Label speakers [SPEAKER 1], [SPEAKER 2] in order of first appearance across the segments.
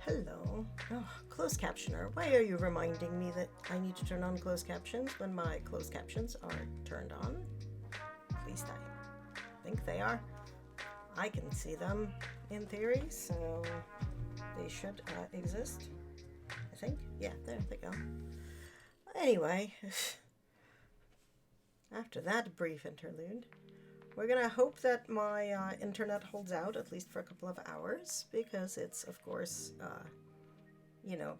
[SPEAKER 1] Hello. Oh, closed captioner. Why are you reminding me that I need to turn on closed captions when my closed captions are turned on? At least I think they are. I can see them in theory, so they should exist. I think. Yeah, there they go. Anyway, after that brief interlude, we're gonna hope that my internet holds out at least for a couple of hours because it's, of course,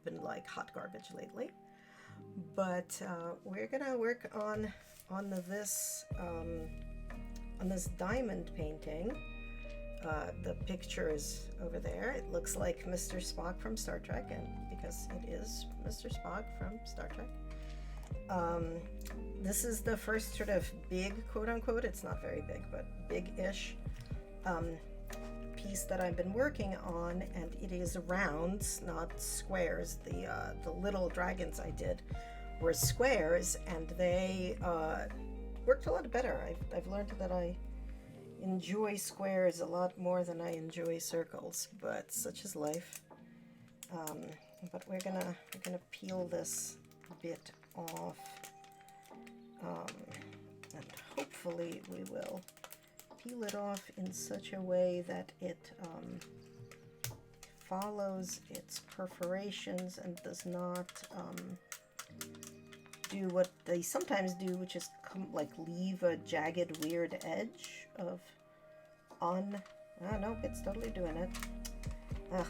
[SPEAKER 1] been like hot garbage lately. But we're gonna work on this diamond painting. The picture is over there. It looks like Mr. Spock from Star Trek, and because it is Mr. Spock from Star Trek. This is the first sort of big, quote-unquote, it's not very big, but big-ish piece that I've been working on, and it is rounds, not squares. The little dragons I did were squares, and they worked a lot better. I've learned that I enjoy squares a lot more than I enjoy circles, but such is life. But we're gonna peel this bit off, and hopefully we will peel it off in such a way that it follows its perforations and does not do what they sometimes do, which is leave a jagged, weird edge nope, it's totally doing it. Ugh.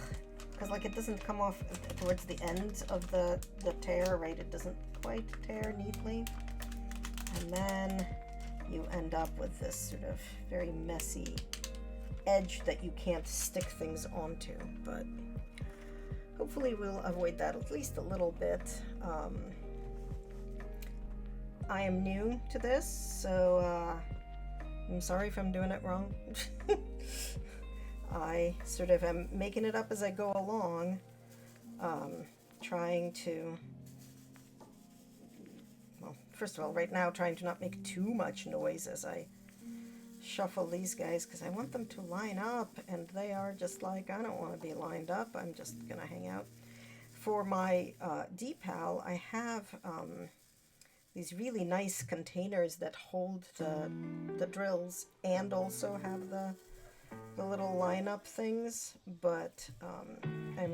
[SPEAKER 1] Because it doesn't come off towards the ends of the tear, right? It doesn't quite tear neatly. And then you end up with this sort of very messy edge that you can't stick things onto. But hopefully we'll avoid that at least a little bit. I am new to this, so I'm sorry if I'm doing it wrong. I sort of am making it up as I go along, trying to, well, first of all, right now, trying to not make too much noise as I shuffle these guys, because I want them to line up, and they are just like, I don't want to be lined up, I'm just going to hang out. For my decal, I have these really nice containers that hold the drills and also have the little lineup things, but I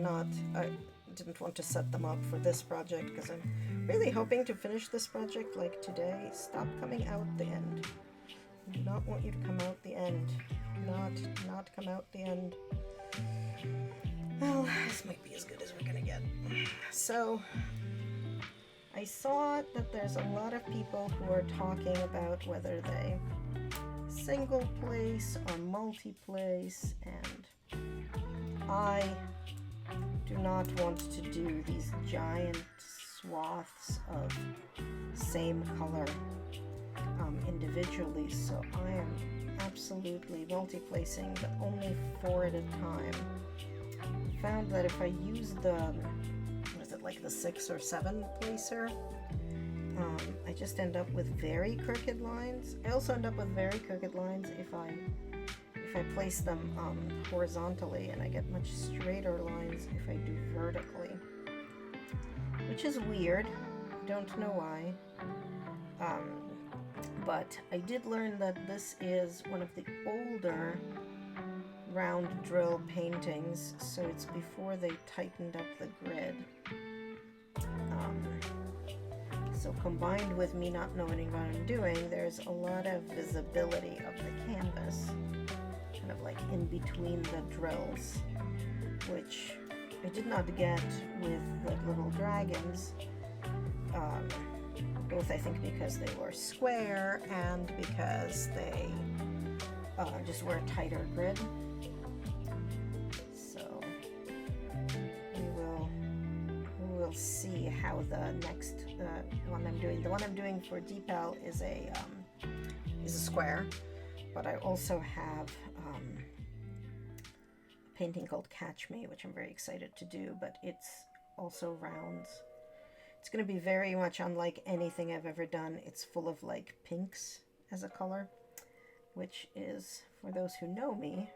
[SPEAKER 1] didn't want to set them up for this project because I'm really hoping to finish this project like today. Stop coming out the end. I do not want you to come out the end. Not come out the end. Well, this might be as good as we're gonna get. So, I saw that there's a lot of people who are talking about whether they single place or multi-place, and I do not want to do these giant swaths of same color individually, so I am absolutely multi-placing, but only 4 at a time. I found that if I use the 6 or 7 placer, I just end up with very crooked lines. I also end up with very crooked lines if I place them horizontally, and I get much straighter lines if I do vertically, which is weird. I don't know why. But I did learn that this is one of the older round drill paintings, so it's before they tightened up the grid. So combined with me not knowing what I'm doing, there's a lot of visibility of the canvas, kind of like in between the drills, which I did not get with the little dragons, both I think because they were square and because they just were a tighter grid. See how the next one I'm doing for decal is a square, but I also have a painting called Catch Me, which I'm very excited to do, but it's also rounds. It's going to be very much unlike anything I've ever done. It's full of pinks as a color, which is, for those who know me,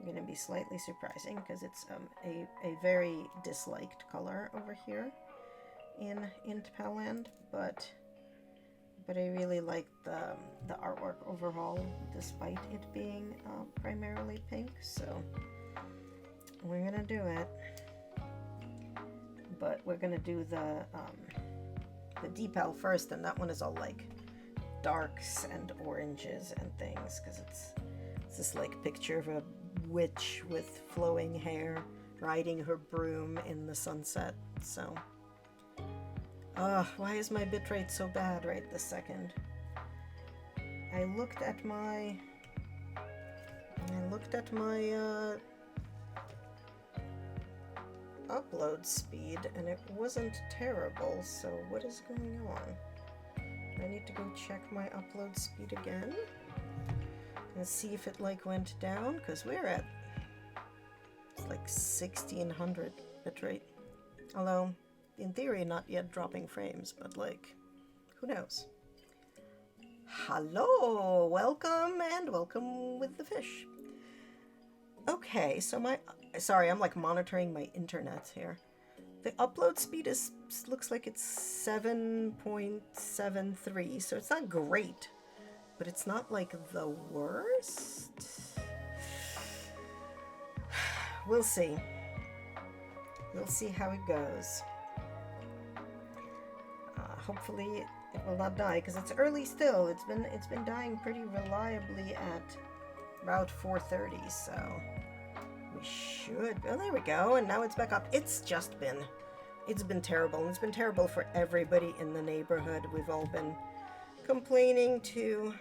[SPEAKER 1] going to be slightly surprising because it's a very disliked color over here in Tapaland, but I really like the artwork overall, despite it being primarily pink. So we're gonna do it, but we're gonna do the decal first, and that one is all like darks and oranges and things, because it's this like picture of a witch with flowing hair riding her broom in the sunset. So why is my bitrate so bad right this second? I looked at my upload speed and it wasn't terrible, so what is going on? I need to go check my upload speed again and see if it like went down, because we're at like 1600 bitrate. Although in theory not yet dropping frames, but like who knows. Hello, welcome with the fish. Okay, so sorry, I'm like monitoring my internet here. The upload speed looks like it's 7.73, so it's not great, but it's not like the worst. We'll see. We'll see how it goes. Hopefully it will not die, because it's early still. It's been dying pretty reliably at about 4:30, so we should. Oh, there we go, and now it's back up. It's been terrible, and it's been terrible for everybody in the neighborhood. We've all been complaining to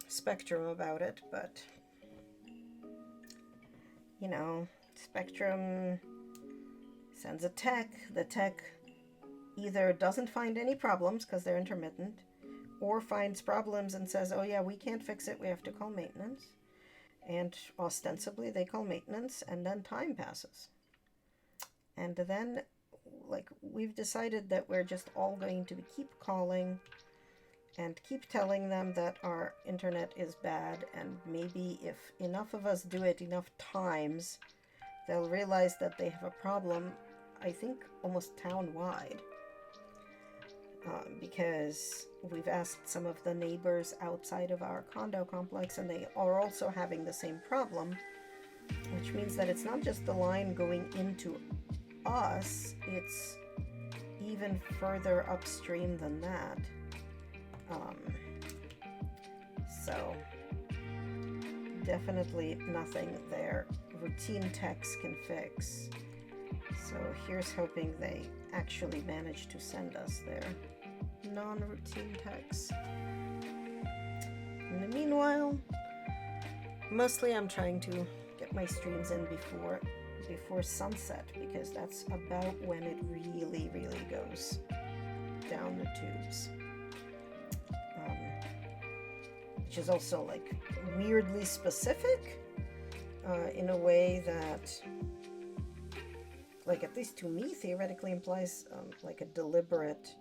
[SPEAKER 1] Spectrum about it, but you know, Spectrum sends a tech. The tech either doesn't find any problems because they're intermittent, or finds problems and says, oh yeah, we can't fix it, we have to call maintenance. And ostensibly they call maintenance, and then time passes. And then, like, we've decided that we're just all going to keep calling and keep telling them that our internet is bad, and maybe if enough of us do it enough times, they'll realize that they have a problem, I think almost town-wide. Because we've asked some of the neighbors outside of our condo complex, and they are also having the same problem, which means that it's not just the line going into us, it's even further upstream than that. So definitely nothing there routine techs can fix. So here's hoping they actually manage to send us their non-routine techs. In the meanwhile, mostly I'm trying to get my streams in before sunset, because that's about when it really goes down the tubes. Which is also like weirdly specific in a way that, like, at least to me, theoretically implies like a deliberate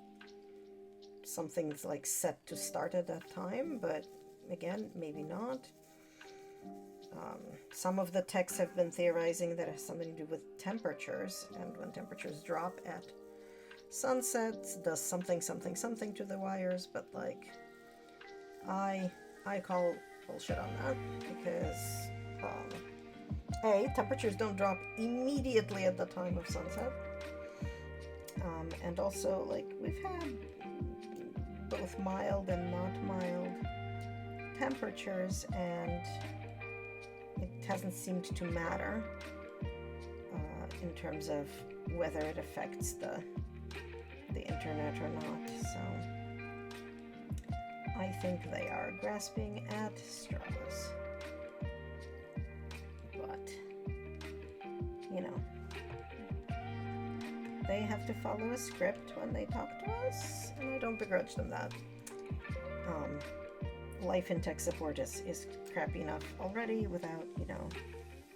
[SPEAKER 1] something that's like set to start at that time, but again, maybe not. Some of the texts have been theorizing that it has something to do with temperatures, and when temperatures drop at sunset, does something to the wires, but like, I call bullshit on that, because temperatures don't drop immediately at the time of sunset, and also, like, we've had both mild and not mild temperatures, and it hasn't seemed to matter in terms of whether it affects the internet or not. So I think they are grasping at straws. But, you know, they have to follow a script when they talk to us, and I don't begrudge them that. Life in tech support is crappy enough already without, you know,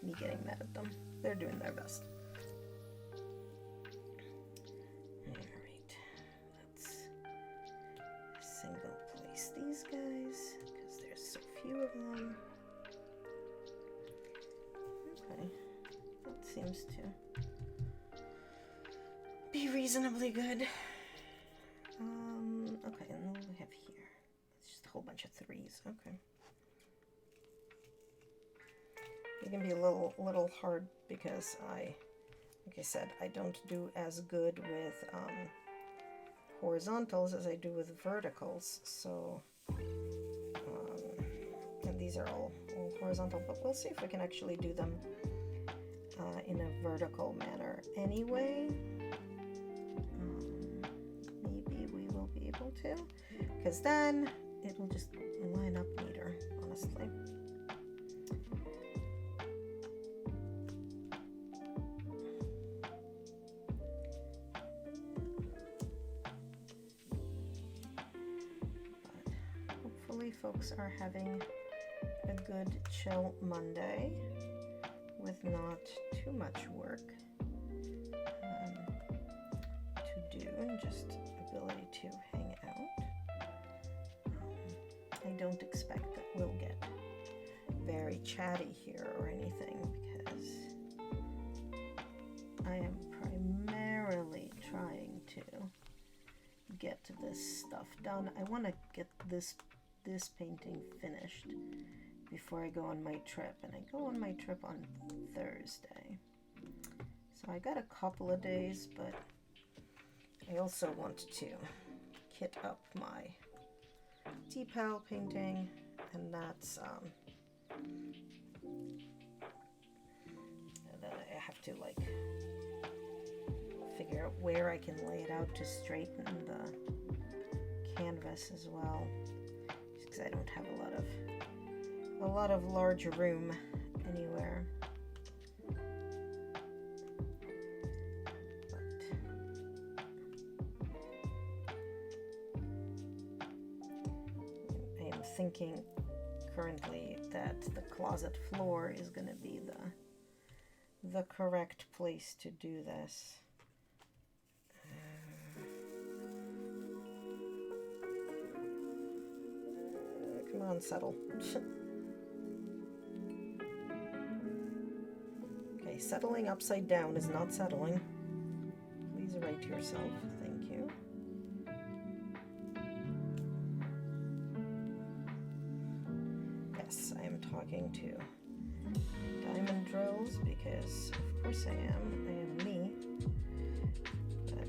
[SPEAKER 1] me getting mad at them. They're doing their best. Alright, let's single place these guys, because there's so few of them. seems to be reasonably good. Okay, and what do we have here? It's just a whole bunch of 3s. Okay. It can be a little hard because like I said, I don't do as good with horizontals as I do with verticals. So, and these are all horizontal, but we'll see if we can actually do them in a vertical manner anyway. Maybe we will be able to, because then it will just line up neater, honestly. But hopefully folks are having a good chill Monday with not too much work to do, and just ability to hang out. I don't expect that we'll get very chatty here or anything, because I am primarily trying to get this stuff done. I want to get this painting finished before I go on my trip, and I go on my trip on Thursday. So I got a couple of days, but I also want to kit up my T-Pal painting, and that's and then I have to like figure out where I can lay it out to straighten the canvas as well, because I don't have a lot of large room anywhere. Thinking currently that the closet floor is going to be the correct place to do this. Come on, settle. Okay, settling upside down is not settling. Please right yourself. Thank you. Yes, I am talking to diamond drills because, of course, I am me. But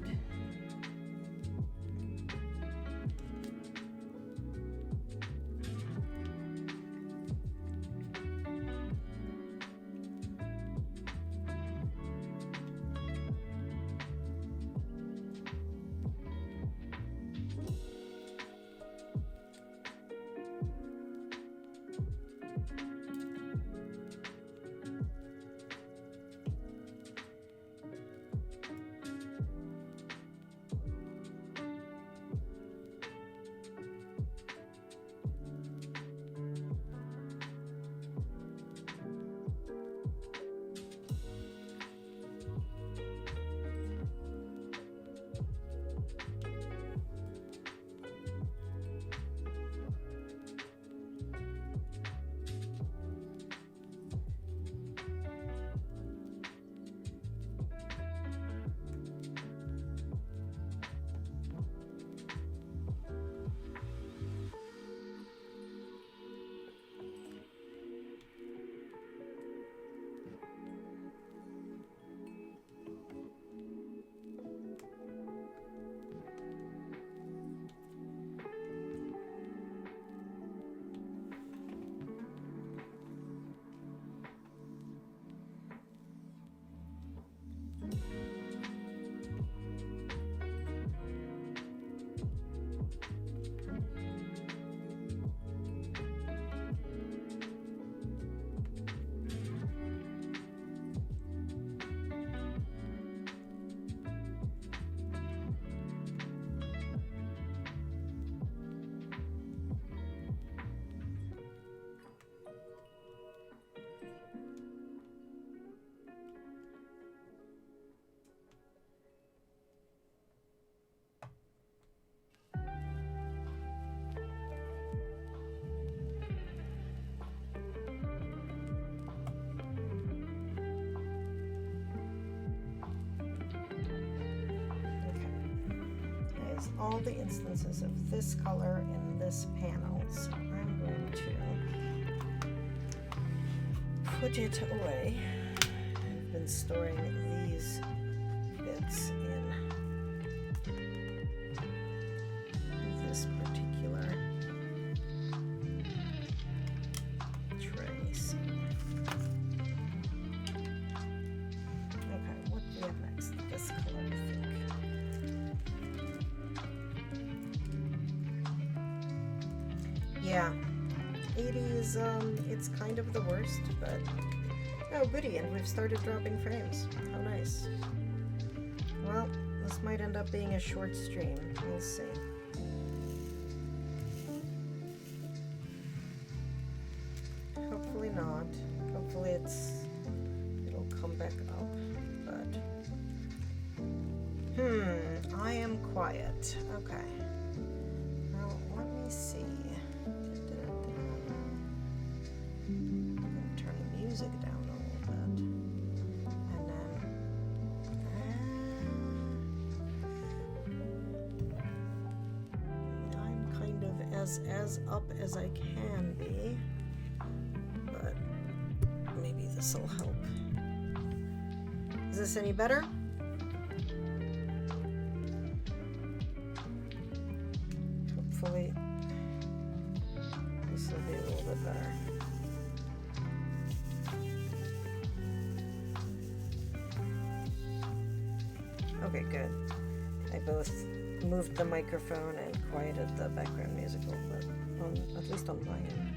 [SPEAKER 1] is all the instances of this color in this panel. So I'm going to put it away. I've been storing these bits in this particular tray. So, okay, what do we have next? This color, I think. Yeah, 80s, it's kind of the worst, but oh goody, and we've started dropping frames. How nice. Well, this might end up being a short stream. We'll see. Hopefully not. Hopefully it'll come back up, but I am quiet. Okay. Now let me see. I'm gonna turn the music down a little bit, and then I'm kind of as up as I can be, but maybe this will help. Is this any better? Hopefully this will be a little bit better. Okay, good. I both moved the microphone and quieted the background music a little bit, at least on my end.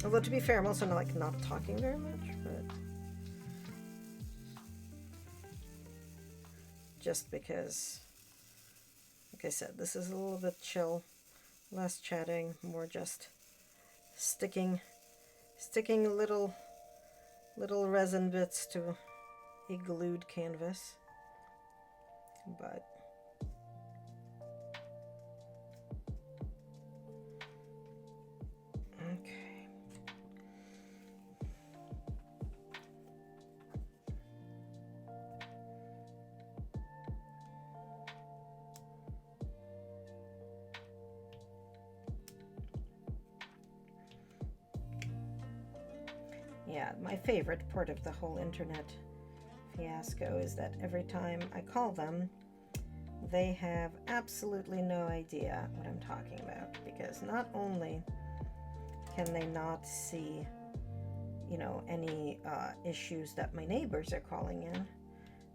[SPEAKER 1] Although to be fair, I'm also not talking very much, but just because, like I said, this is a little bit chill, less chatting, more just sticking little resin bits to a glued canvas. But okay. Yeah, my favorite part of the whole internet fiasco is that every time I call them, they have absolutely no idea what I'm talking about, because not only can they not see, any issues that my neighbors are calling in,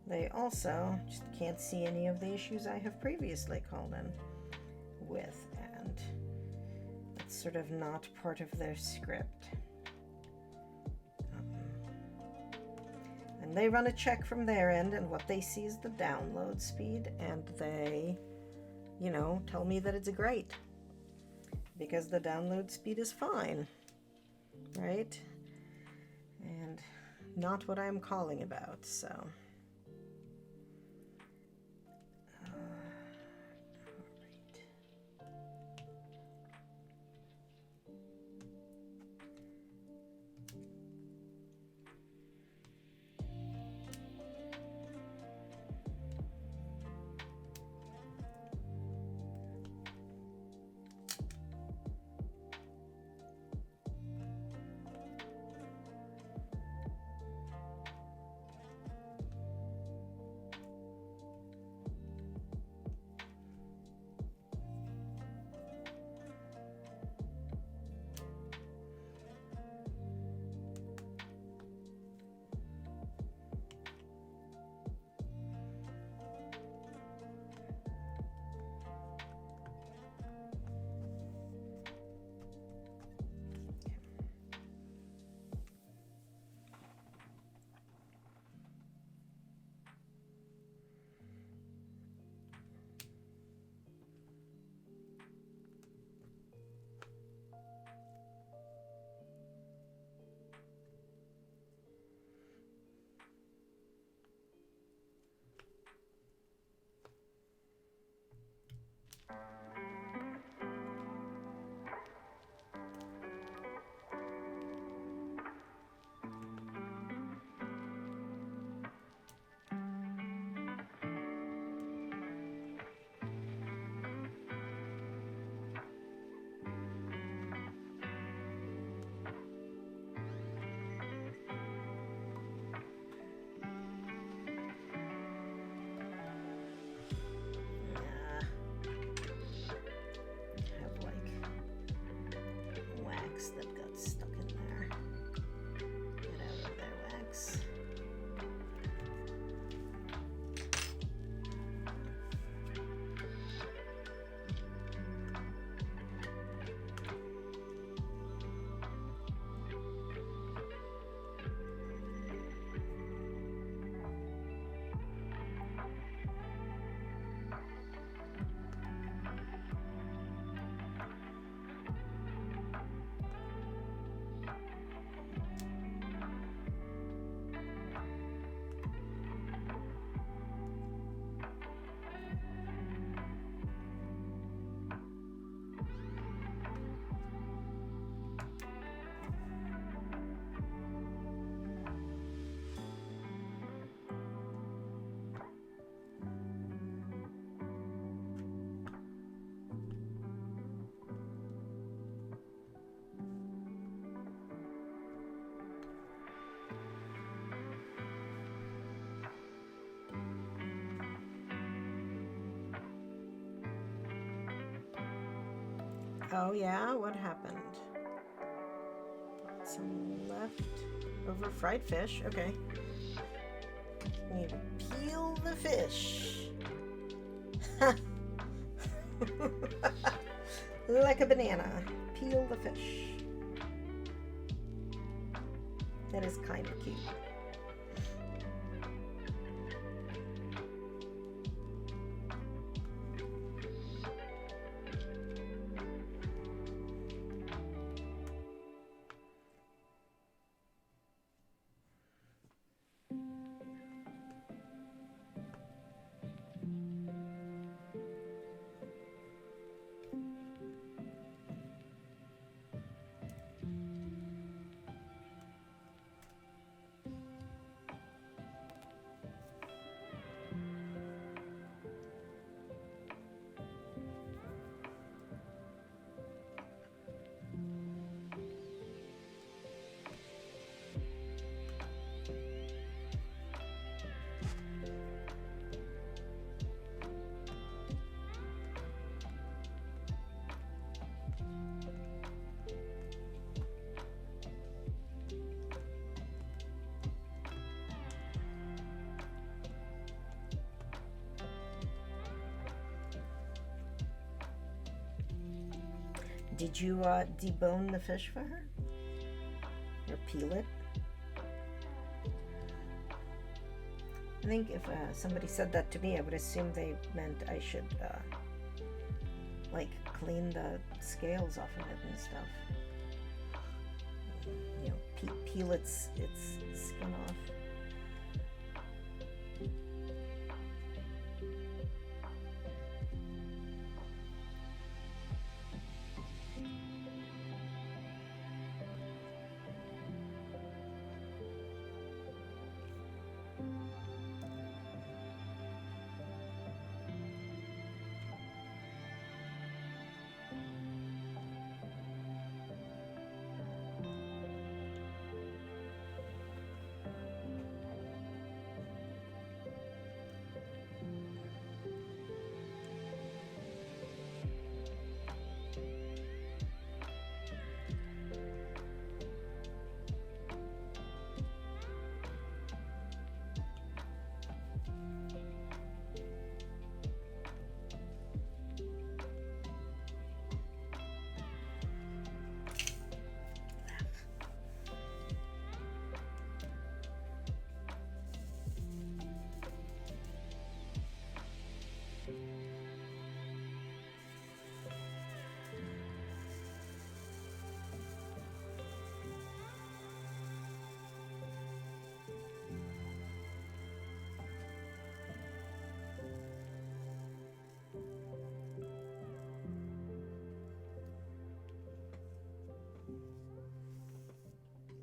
[SPEAKER 1] they also just can't see any of the issues I have previously called in with, and it's sort of not part of their script. And they run a check from their end, and what they see is the download speed, and they, tell me that it's great because the download speed is fine, right? And not what I'm calling about, so. Oh yeah, what happened? Some left over fried fish. Okay. Need to peel the fish. Like a banana. Peel the fish. That is kind of cute. Did you debone the fish for her? Or peel it? I think if somebody said that to me, I would assume they meant I should like clean the scales off of it and stuff. You know, peel its skin off.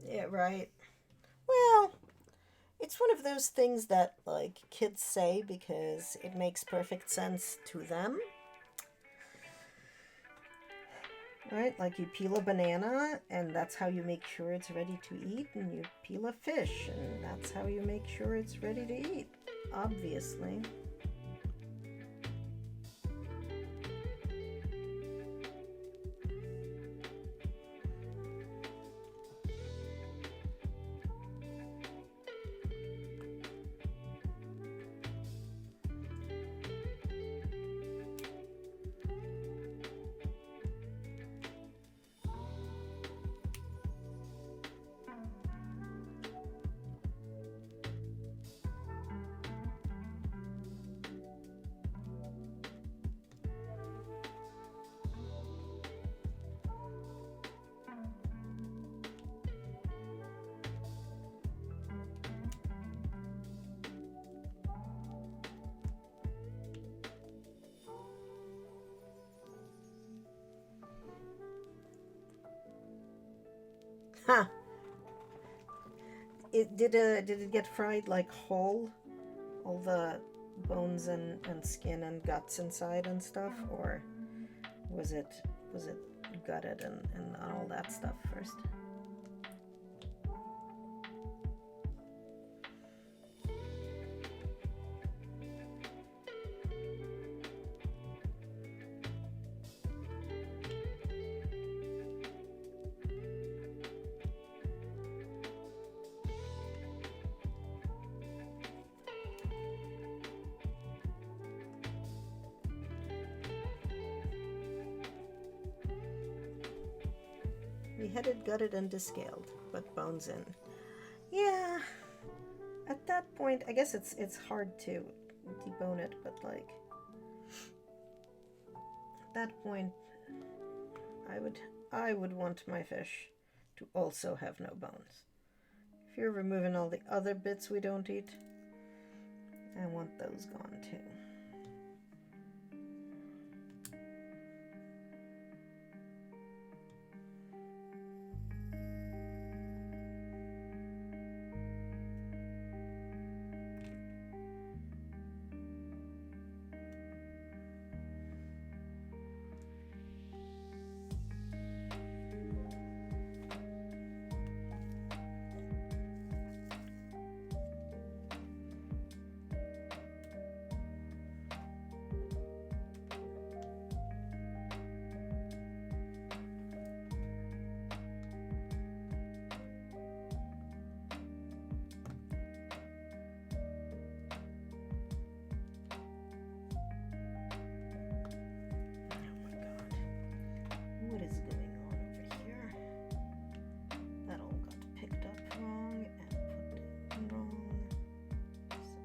[SPEAKER 1] Yeah, right. Well, it's one of those things that like kids say because it makes perfect sense to them. Right? Like you peel a banana and that's how you make sure it's ready to eat, and you peel a fish and that's how you make sure it's ready to eat. Obviously. Huh. Did it get fried like whole? All the bones and skin and guts inside and stuff, or was it gutted and all that stuff first? Beheaded, gutted, and descaled, but bones in. Yeah, at that point, I guess it's hard to debone it, but like at that point, I would want my fish to also have no bones. If you're removing all the other bits we don't eat, I want those gone too. What is going on over here? That all got picked up wrong and put in wrong. So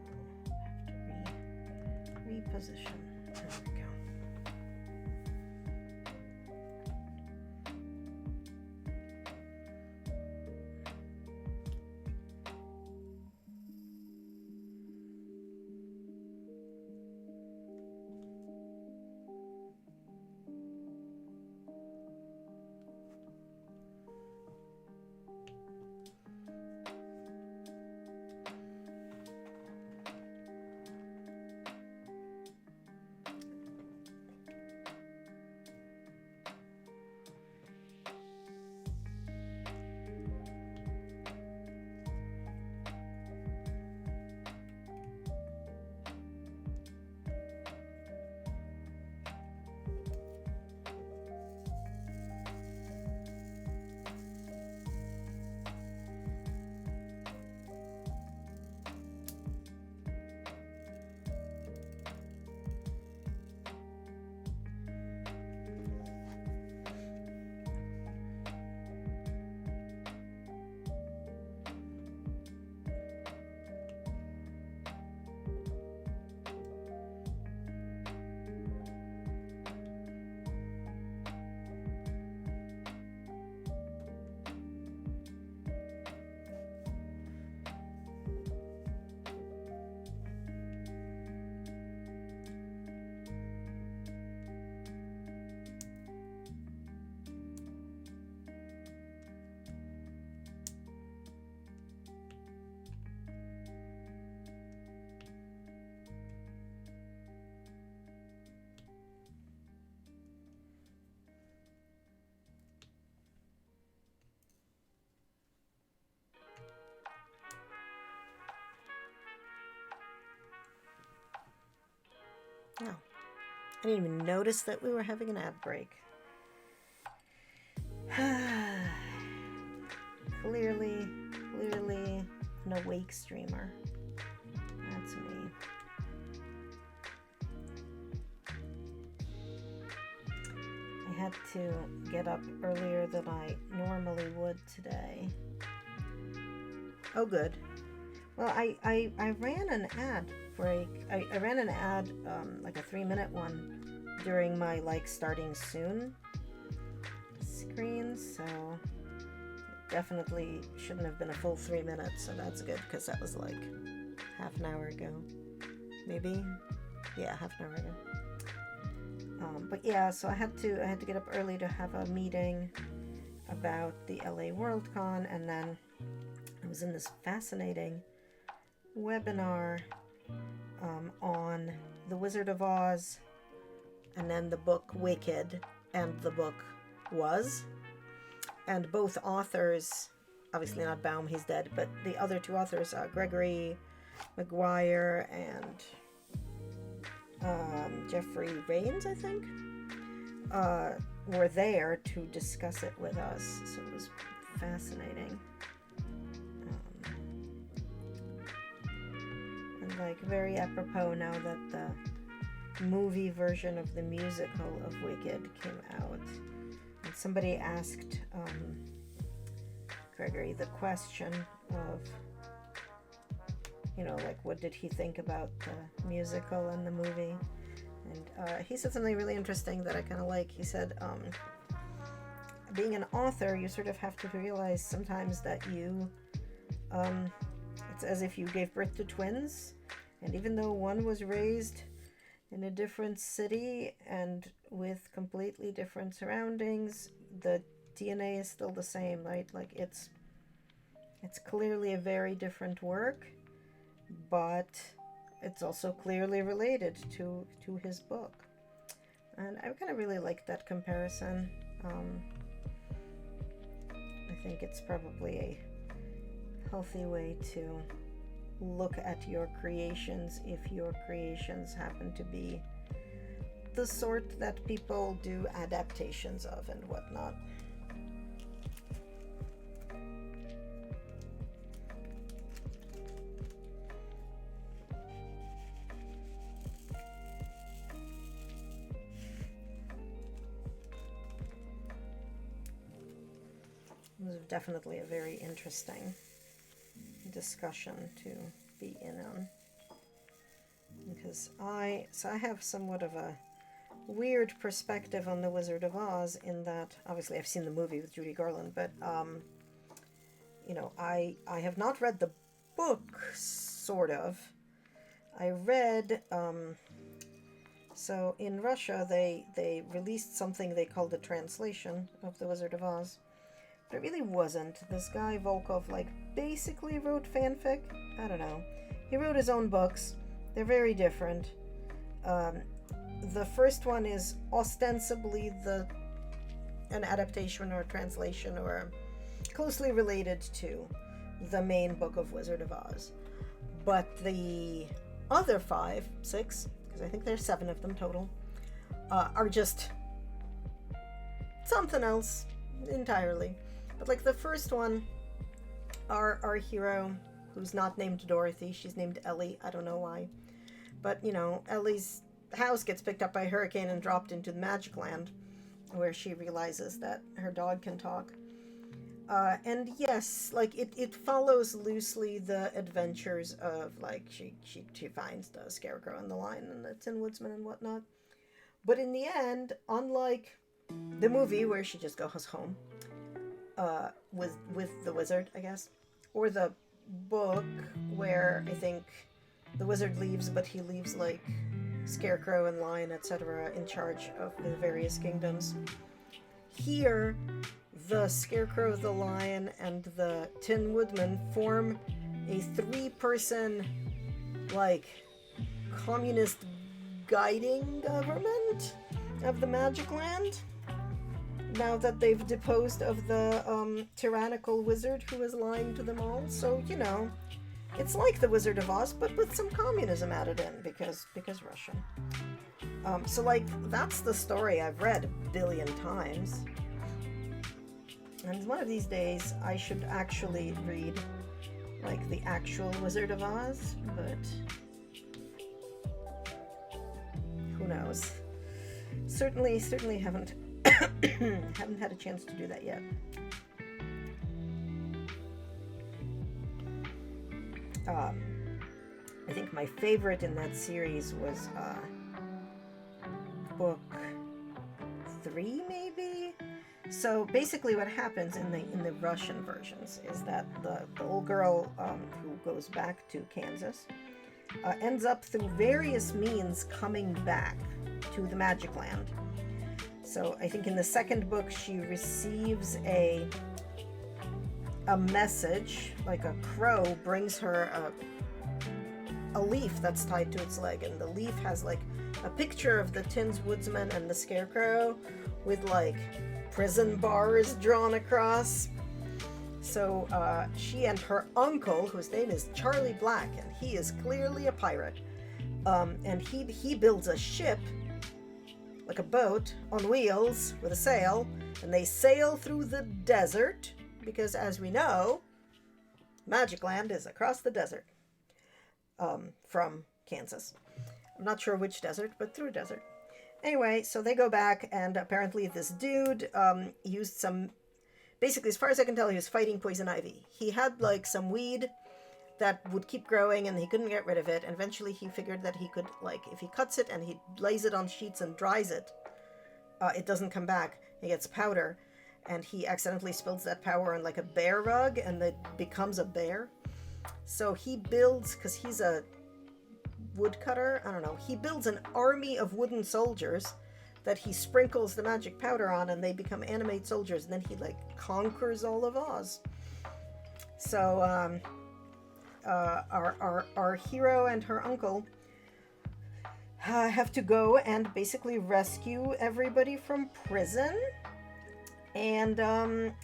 [SPEAKER 1] I have to reposition. There we go. Oh, I didn't even notice that we were having an ad break. Clearly an awake streamer. That's me. I had to get up earlier than I normally would today. Oh, good. Well, I ran an ad break. I ran an ad, like a 3-minute one, during my starting soon screen, so it definitely shouldn't have been a full 3 minutes, so that's good, because that was like half an hour ago. Maybe? Yeah, half an hour ago. But yeah, so I had to get up early to have a meeting about the LA Worldcon, and then I was in this fascinating webinar on The Wizard of Oz, and then the book Wicked, and the book Was, and both authors, obviously not Baum, he's dead, but the other two authors, Gregory Maguire and Jeffrey Rains, I think, were there to discuss it with us, so it was fascinating. And very apropos now that the movie version of the musical of Wicked came out. And somebody asked Gregory the question of, like, what did he think about the musical and the movie? And he said something really interesting that I kind of like. He said, being an author, you sort of have to realize sometimes that it's as if you gave birth to twins, and even though one was raised in a different city and with completely different surroundings, the DNA is still the same, right? Like it's clearly a very different work, but it's also clearly related to his book. And I kind of really like that comparison. I think it's probably a healthy way to look at your creations if your creations happen to be the sort that people do adaptations of and whatnot. It was definitely a very interesting discussion to be in on, because I have somewhat of a weird perspective on The Wizard of Oz in that obviously I've seen the movie with Judy Garland, but I have not read the book. Sort of. I read so in Russia they released something they called a translation of The Wizard of Oz. But it really wasn't. This guy, Volkov, basically wrote fanfic. I don't know. He wrote his own books. They're very different. The first one is ostensibly an adaptation or translation or closely related to the main book of Wizard of Oz. But the other 6, because I think there's 7 of them total, are just something else entirely. But the first one, our hero, who's not named Dorothy, she's named Ellie, I don't know why. But, Ellie's house gets picked up by a hurricane and dropped into the Magic Land, where she realizes that her dog can talk. And yes, it follows loosely the adventures of, she finds the Scarecrow and the Lion and the Tin Woodsman and whatnot. But in the end, unlike the movie where she just goes home, with the wizard, I guess, or the book where I think the wizard leaves, but he leaves Scarecrow and Lion, etc., in charge of the various kingdoms. Here, the Scarecrow, the Lion, and the Tin Woodman form a 3-person communist guiding government of the Magic Land, now that they've deposed of the tyrannical wizard who is lying to them all. So, it's like the Wizard of Oz, but with some communism added in, because Russia. So, that's the story I've read a billion times. And one of these days, I should actually read, the actual Wizard of Oz, but who knows. Certainly haven't had a chance to do that yet. I think my favorite in that series was book 3, maybe. So basically, what happens in the Russian versions is that the little girl who goes back to Kansas ends up through various means coming back to the Magic Land. So I think in the second book she receives a message, a crow brings her a leaf that's tied to its leg, and the leaf has a picture of the Tin Woodsman and the Scarecrow with prison bars drawn across. So she and her uncle, whose name is Charlie Black, and he is clearly a pirate, and he builds a ship, a boat on wheels with a sail, and they sail through the desert, because as we know, Magic Land is across the desert from Kansas. I'm not sure which desert, but through a desert. Anyway, so they go back, and apparently this dude used some basically, as far as I can tell, he was fighting poison ivy. He had like some weed that would keep growing and he couldn't get rid of it. And eventually he figured that he could, like, if he cuts it and he lays it on sheets and dries it, it doesn't come back. It gets powder. And he accidentally spills that powder on like a bear rug and it becomes a bear. So he builds, because he's a woodcutter, I don't know, he builds an army of wooden soldiers that he sprinkles the magic powder on and they become animate soldiers. And then he like conquers all of Oz. So, our hero and her uncle have to go and basically rescue everybody from prison and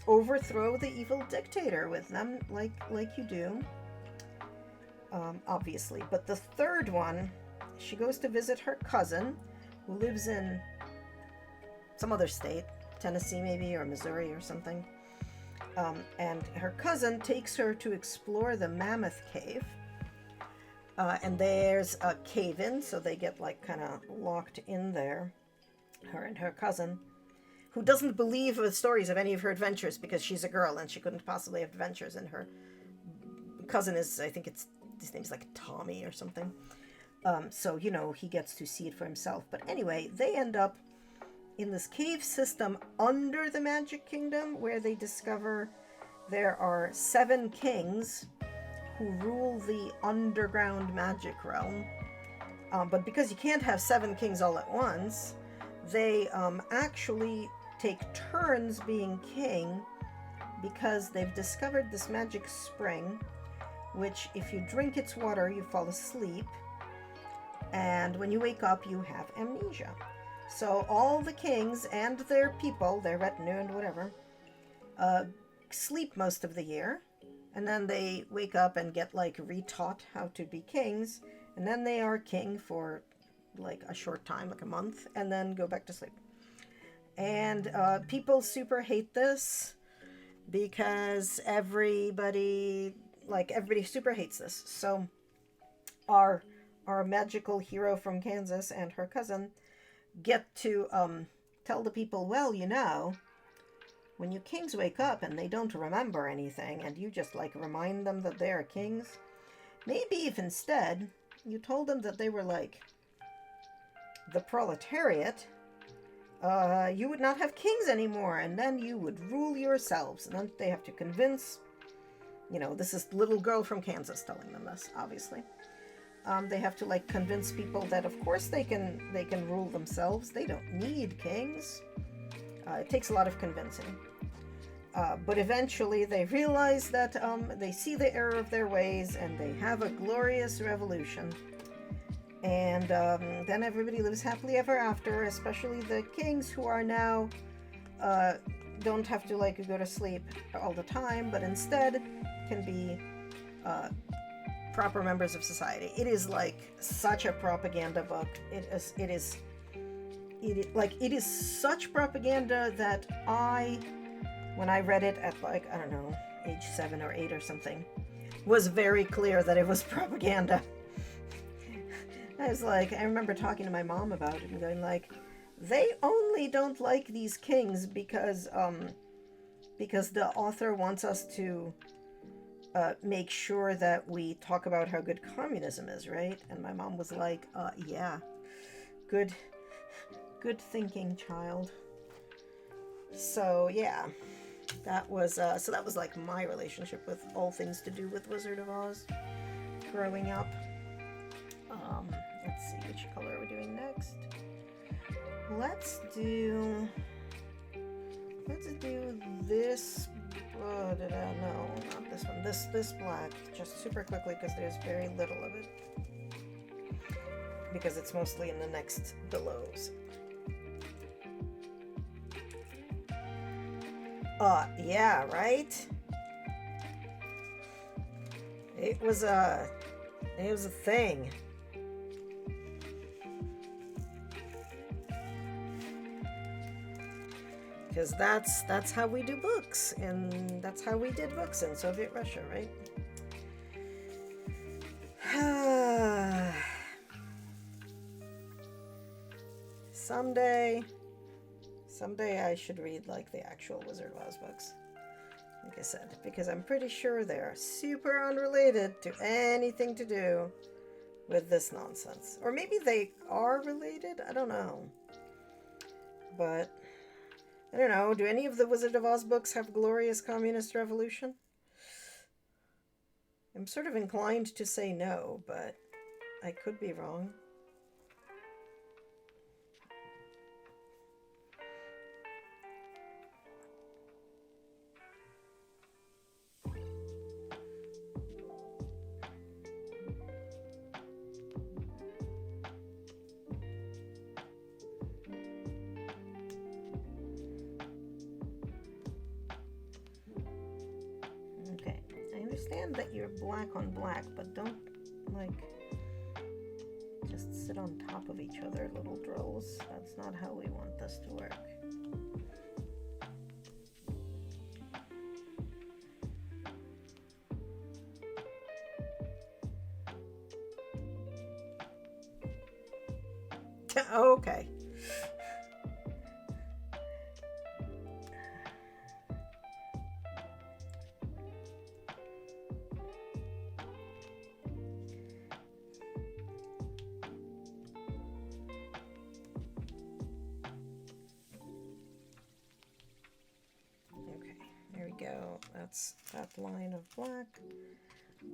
[SPEAKER 1] overthrow the evil dictator with them, like you do, obviously. But the third one, she goes to visit her cousin, who lives in some other state, Tennessee maybe, or Missouri or something. And her cousin takes her to explore the Mammoth Cave. And there's a cave-in, so they get like kind of locked in there, her and her cousin, who doesn't believe the stories of any of her adventures because she's a girl and she couldn't possibly have adventures. And her cousin is, I think his name's like Tommy or something. So, you know, he gets to see it for himself. But anyway, they end up in this cave system under the Magic Kingdom, where they discover there are 7 kings who rule the underground magic realm. But because you can't have 7 kings all at once, they actually take turns being king, because they've discovered this magic spring, which if you drink its water, you fall asleep. And when you wake up, you have amnesia. So all the kings and their people, their retinue and whatever, sleep most of the year. And then they wake up and get like retaught how to be kings. And then they are king for like a short time, like a month, and then go back to sleep. And people super hate this because everybody super hates this. So our magical hero from Kansas and her cousin get to tell the people, well, you know, when you kings wake up and they don't remember anything and you just like remind them that they are kings, maybe if instead you told them that they were like the proletariat, you would not have kings anymore, and then you would rule yourselves. And then they have to convince, you know, this is little girl from Kansas telling them this, obviously. They have to like convince people that of course they can rule themselves. They don't need kings. It takes a lot of convincing. But eventually they realize that they see the error of their ways and they have a glorious revolution. And then everybody lives happily ever after, especially the kings, who are now don't have to like go to sleep all the time, but instead can be proper members of society. It is like such a propaganda book. It is such propaganda that when I read it at like, I don't know, age 7 or 8 or something, was very clear that it was propaganda. I was like, I remember talking to my mom about it and going like, they only don't like these kings because the author wants us to make sure that we talk about how good communism is, right? And my mom was like, yeah, good thinking, child. So yeah, that was like my relationship with all things to do with Wizard of Oz growing up. Let's see, which color are we doing next? Let's do this. Oh, no, not this one. This black, just super quickly, because there's very little of it. Because it's mostly in the next billows. Yeah, right? It was a thing. Because that's how we do books, and that's how we did books in Soviet Russia, right? Someday I should read like the actual Wizard of Oz books. like I said, because I'm pretty sure they're super unrelated to anything to do with this nonsense. Or maybe they are related? I don't know. But, I don't know. Do any of the Wizard of Oz books have glorious communist revolution? I'm sort of inclined to say no, but I could be wrong. Okay, I understand that you're black on black, but don't, like, just sit on top of each other, little drills. That's not how we want this to work. Okay. There we go. That's that line of black.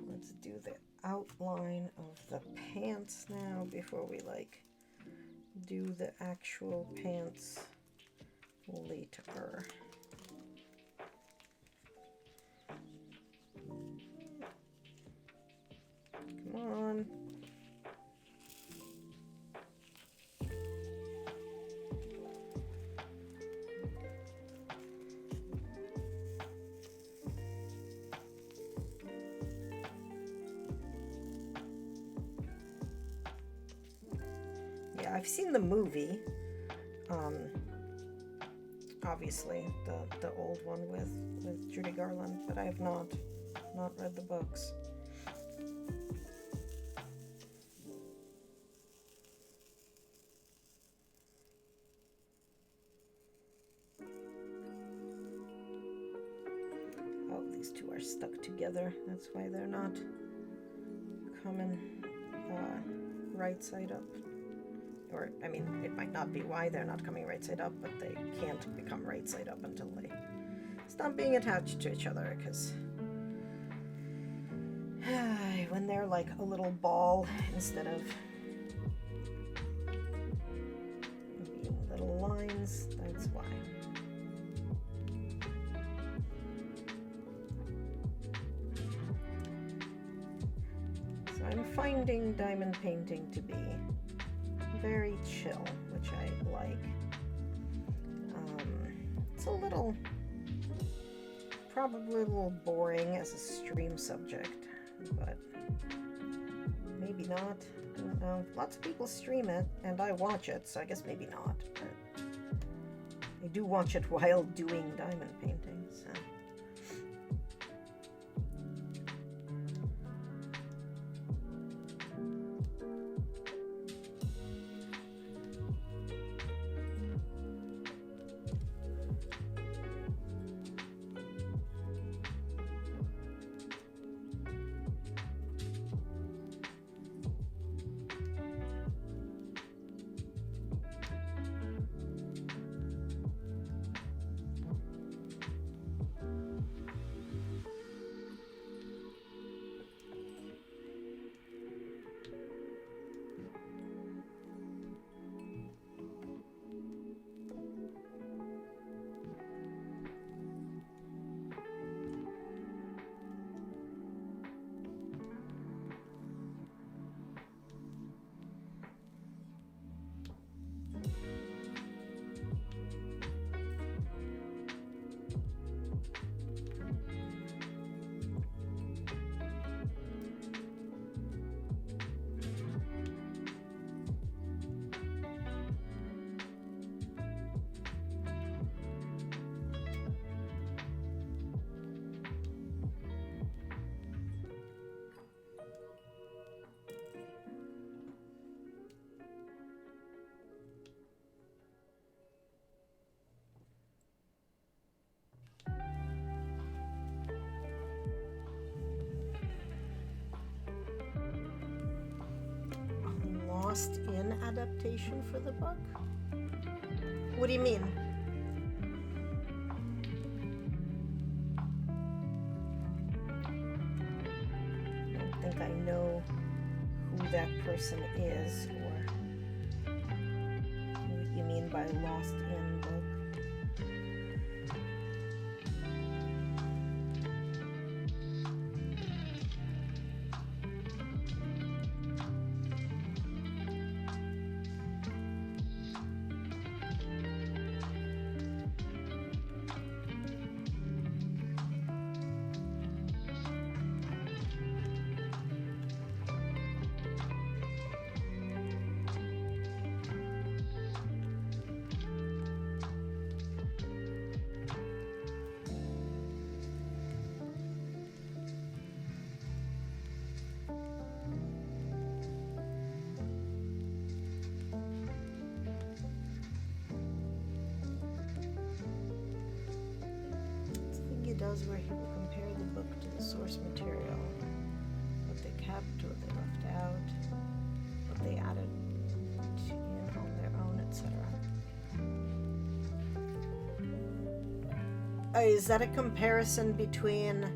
[SPEAKER 1] Let's do the outline of the pants now before we like do the actual pants later. Come on. Yeah, I've seen the movie. Obviously, the old one with Judy Garland, but I have not read the books. Oh, these two are stuck together. That's why they're not coming right side up. Or, I mean, it might not be why they're not coming right side up, but they can't become right side up until they stop being attached to each other, because when they're like a little ball instead of being little lines, that's why. So I'm finding diamond painting to be very chill, which I like. It's a little, probably a little boring as a stream subject, but maybe not. I don't know. Lots of people stream it, and I watch it, so I guess maybe not. But I do watch it while doing diamond painting, so. Lost in adaptation for the book? What do you mean? I don't think I know who that person is, or what you mean by lost in book. Does where he will compare the book to the source material, what they kept, what they left out, what they added in on their own, etc. Is that a comparison between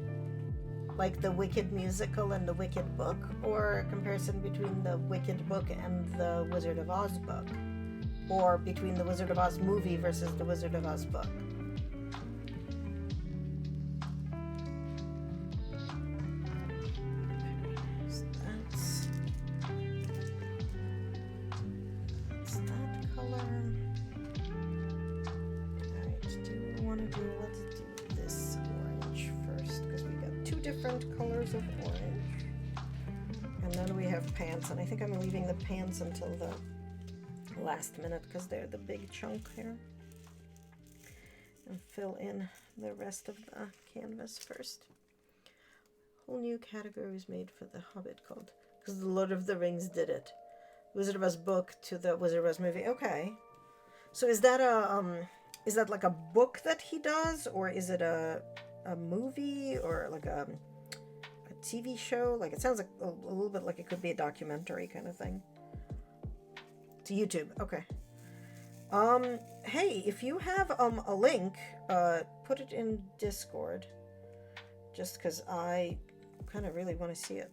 [SPEAKER 1] like the Wicked musical and the Wicked book, or a comparison between the Wicked book and the Wizard of Oz book, or between the Wizard of Oz movie versus the Wizard of Oz book? And I think I'm leaving the pants until the last minute because they're the big chunk here. And fill in the rest of the canvas first. Whole new category was made for the Hobbit called, because the Lord of the Rings did it. Wizard of Oz book to the Wizard of Oz movie. Okay. So is that like a book that he does, or is it a movie, or like a TV show? Like, it sounds like a little bit like it could be a documentary kind of thing. It's YouTube. Okay. Hey, if you have a link, put it in Discord, just because I kind of really want to see it.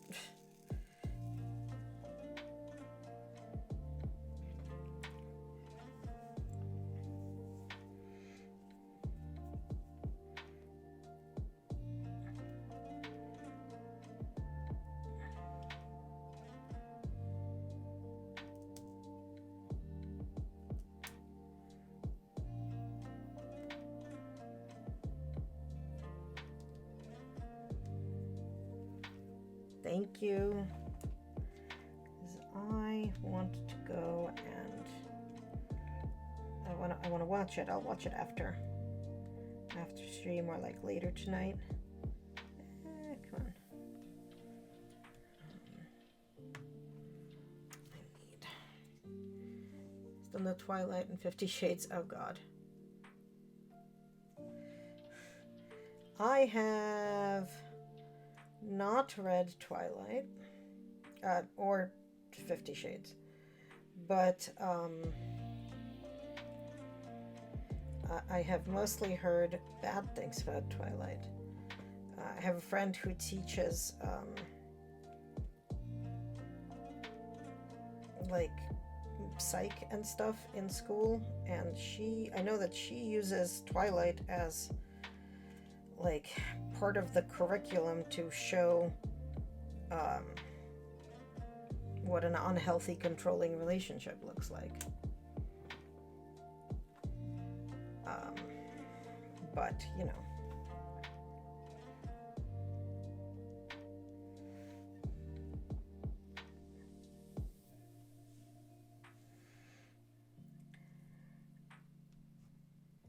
[SPEAKER 1] Thank you. Because I want to go and I want to watch it. I'll watch it after stream, or like later tonight. Come on. I need. Still no Twilight and 50 Shades. Oh God. I have not read Twilight or 50 Shades, but I have mostly heard bad things about Twilight. I have a friend who teaches like psych and stuff in school, and I know that she uses Twilight as like part of the curriculum to show what an unhealthy controlling relationship looks like. But you know,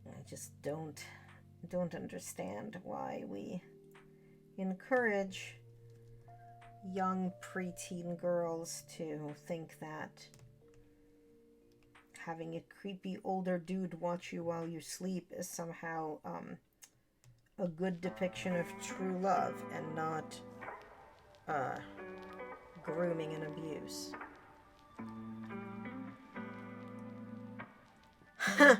[SPEAKER 1] I just don't understand why we encourage young preteen girls to think that having a creepy older dude watch you while you sleep is somehow a good depiction of true love and not grooming and abuse. I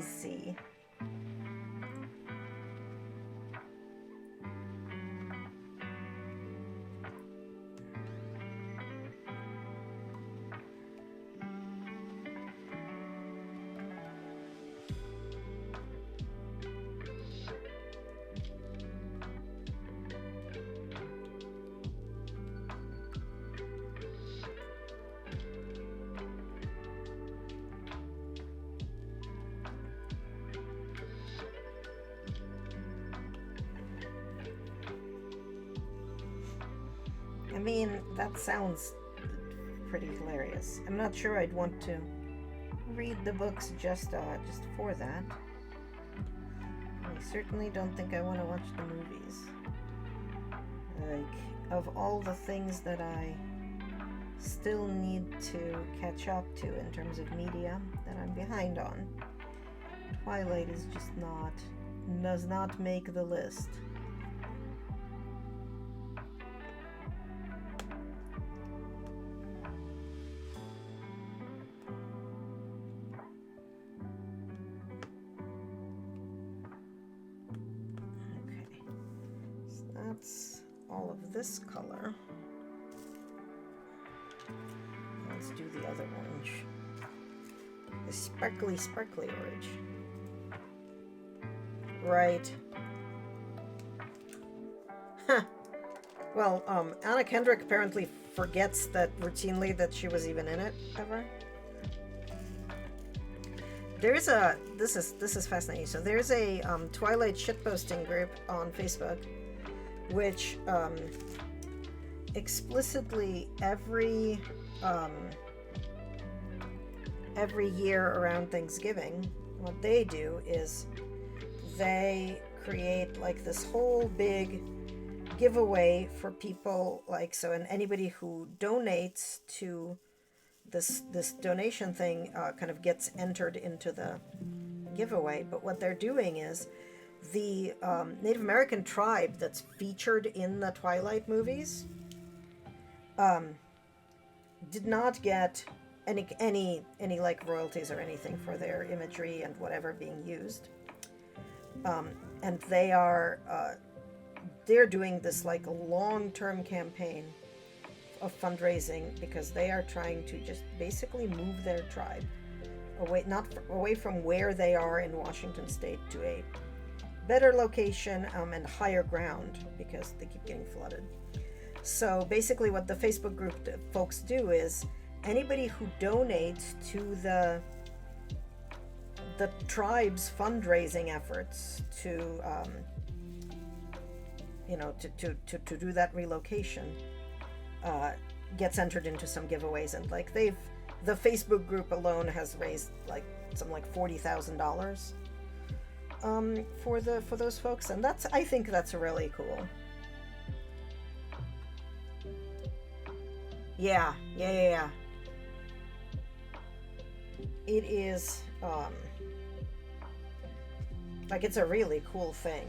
[SPEAKER 1] see. I mean, that sounds pretty hilarious. I'm not sure I'd want to read the books just for that. I certainly don't think I want to watch the movies. Like, of all the things that I still need to catch up to in terms of media that I'm behind on, Twilight is just does not make the list. That's all of this color. Let's do the other orange. The sparkly, sparkly orange. Right. Huh. Well, Anna Kendrick apparently forgets that routinely that she was even in it ever. There's a this is fascinating. So there's a Twilight shitposting group on Facebook, which explicitly every year around Thanksgiving, what they do is they create like this whole big giveaway for people, like, so, and anybody who donates to this donation thing kind of gets entered into the giveaway. But what they're doing is the Native American tribe that's featured in the Twilight movies did not get any like royalties or anything for their imagery and whatever being used, and they're doing this like long-term campaign of fundraising because they are trying to just basically move their tribe away from where they are in Washington State to a better location and higher ground because they keep getting flooded. So basically what the Facebook group folks do is anybody who donates to the tribe's fundraising efforts to to do that relocation gets entered into some giveaways, and like the Facebook group alone has raised like $40,000 for those folks, and I think that's really cool. Yeah. It is like it's a really cool thing.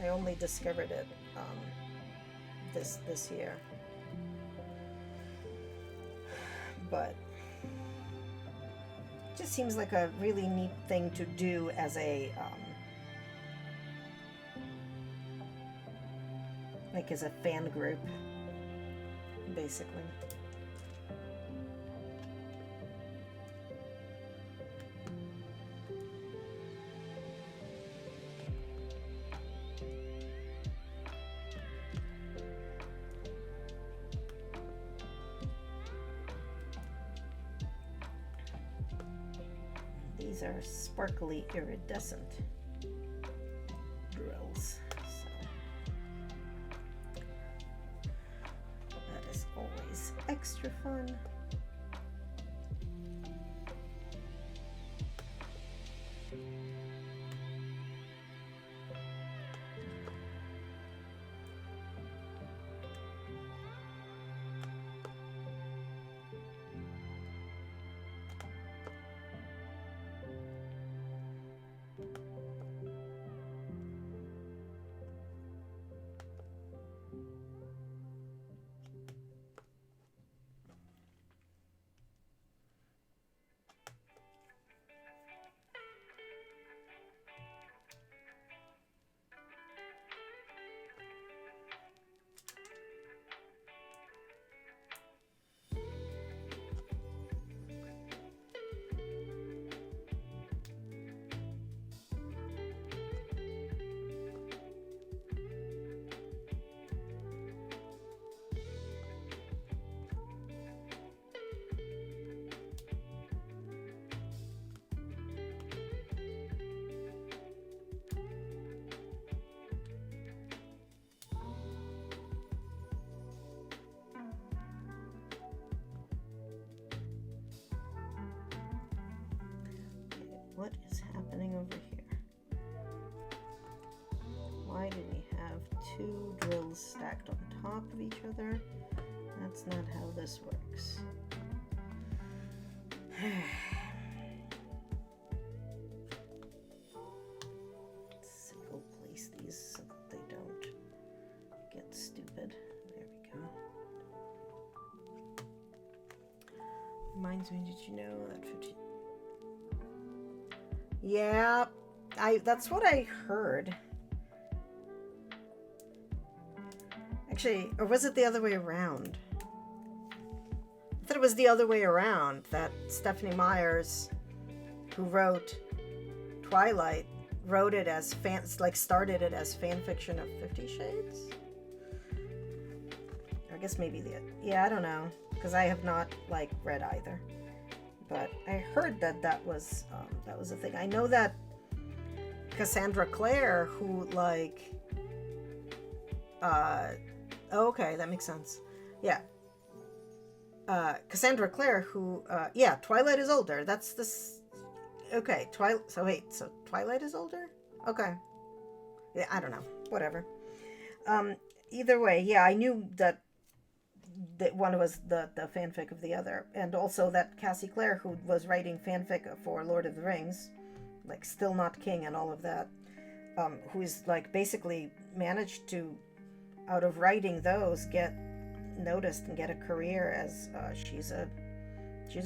[SPEAKER 1] I only discovered it this year, but it just seems like a really neat thing to do as a as a fan group, basically. These are sparkly iridescent drills. So that is always extra fun. tiles stacked on top of each other. That's not how this works. Single place these so that they don't get stupid. There we go. Reminds me, did you know that 15? Yeah, that's what I heard. Actually, or was it the other way around? I thought it was the other way around, that Stephanie Myers, who wrote Twilight, wrote it as started it as fan fiction of 50 Shades? I guess maybe I don't know, because I have not, read either. But I heard that was a thing. I know that Cassandra Clare, who, okay, that makes sense. Yeah. Cassandra Clare, who, Twilight is older. That's this. Okay, so Twilight is older? Okay. Yeah, I don't know. Whatever. Either way, yeah, I knew that one was the fanfic of the other. And also that Cassie Clare, who was writing fanfic for Lord of the Rings, Still Not King and all of that, who's, basically managed to, out of writing those, get noticed and get a career as she's a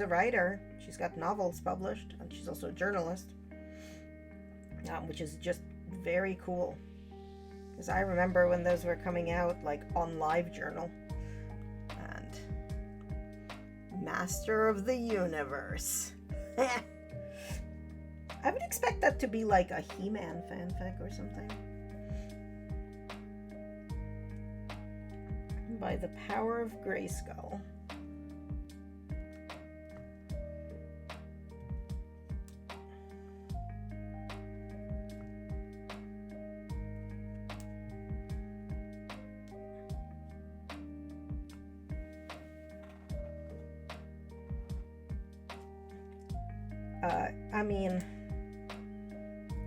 [SPEAKER 1] writer. She's got novels published, and she's also a journalist, which is just very cool, because I remember when those were coming out on LiveJournal. And Master of the Universe. I would expect that to be a He-Man fanfic or something. By the Power of Grayskull. I mean,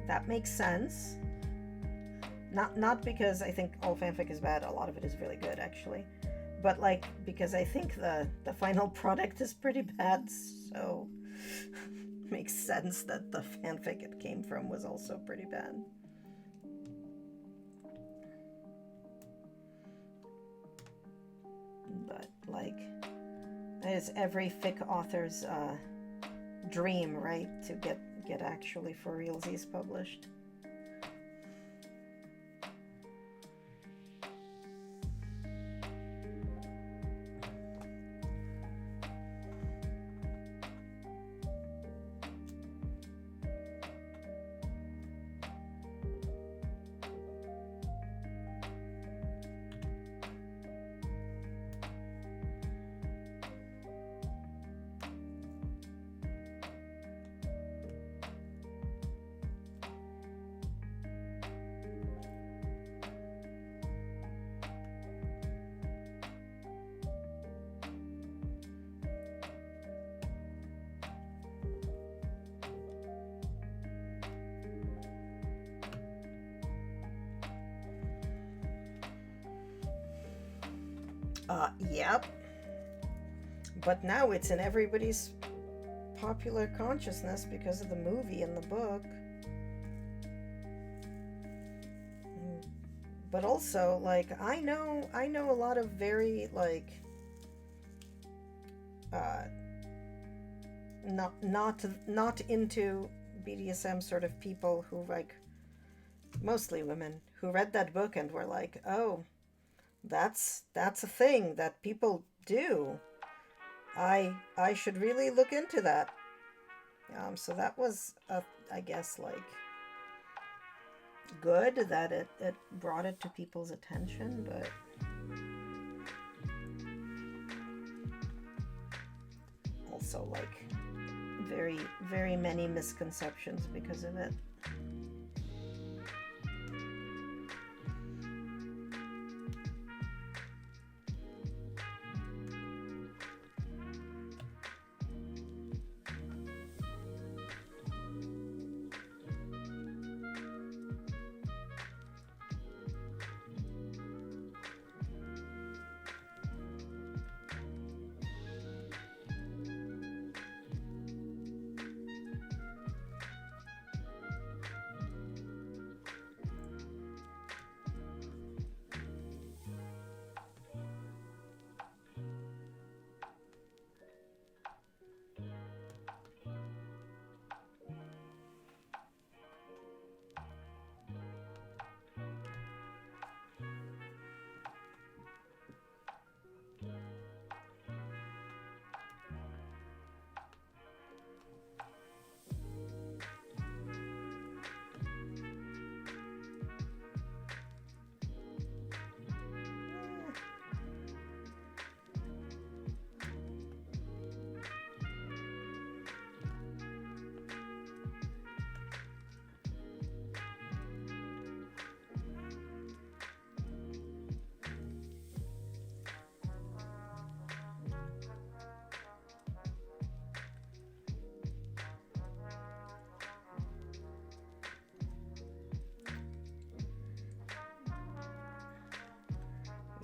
[SPEAKER 1] that makes sense. Not because I think all fanfic is bad. A lot of it is really good, actually. But, because I think the final product is pretty bad, so makes sense that the fanfic it came from was also pretty bad. But, it's every fic author's dream, right? To get actually for realsies published. Yep. But now it's in everybody's popular consciousness because of the movie and the book. But also, I know a lot of very, not into BDSM sort of people who, mostly women, who read that book and were like, oh, that's a thing that people do. I should really look into that. So that was, I guess, good that it brought it to people's attention, but also, very, very many misconceptions because of it.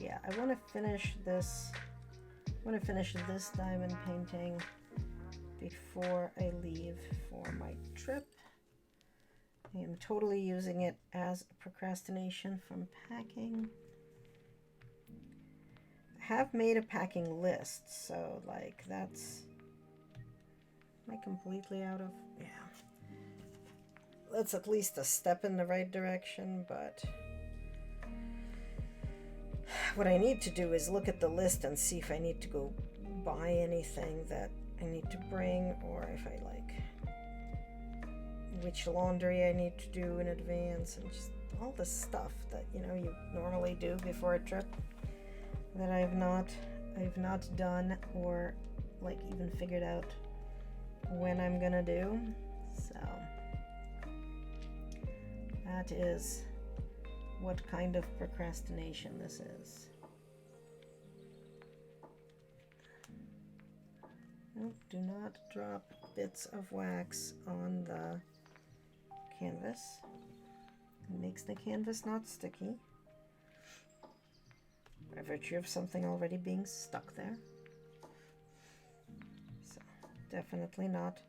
[SPEAKER 1] yeah, I want to finish this. I want to finish this diamond painting before I leave for my trip. I am totally using it as procrastination from packing. I have made a packing list, so like that's... Am I completely out of... Yeah. That's at least a step in the right direction, but what I need to do is look at the list and see if I need to go buy anything that I need to bring, or if I like which laundry I need to do in advance, and just all the stuff that, you know, you normally do before a trip that I've not done, or like even figured out when I'm gonna do. So that is what kind of procrastination this is. Nope, do not drop bits of wax on the canvas. It makes the canvas not sticky by virtue of something already being stuck there. So definitely not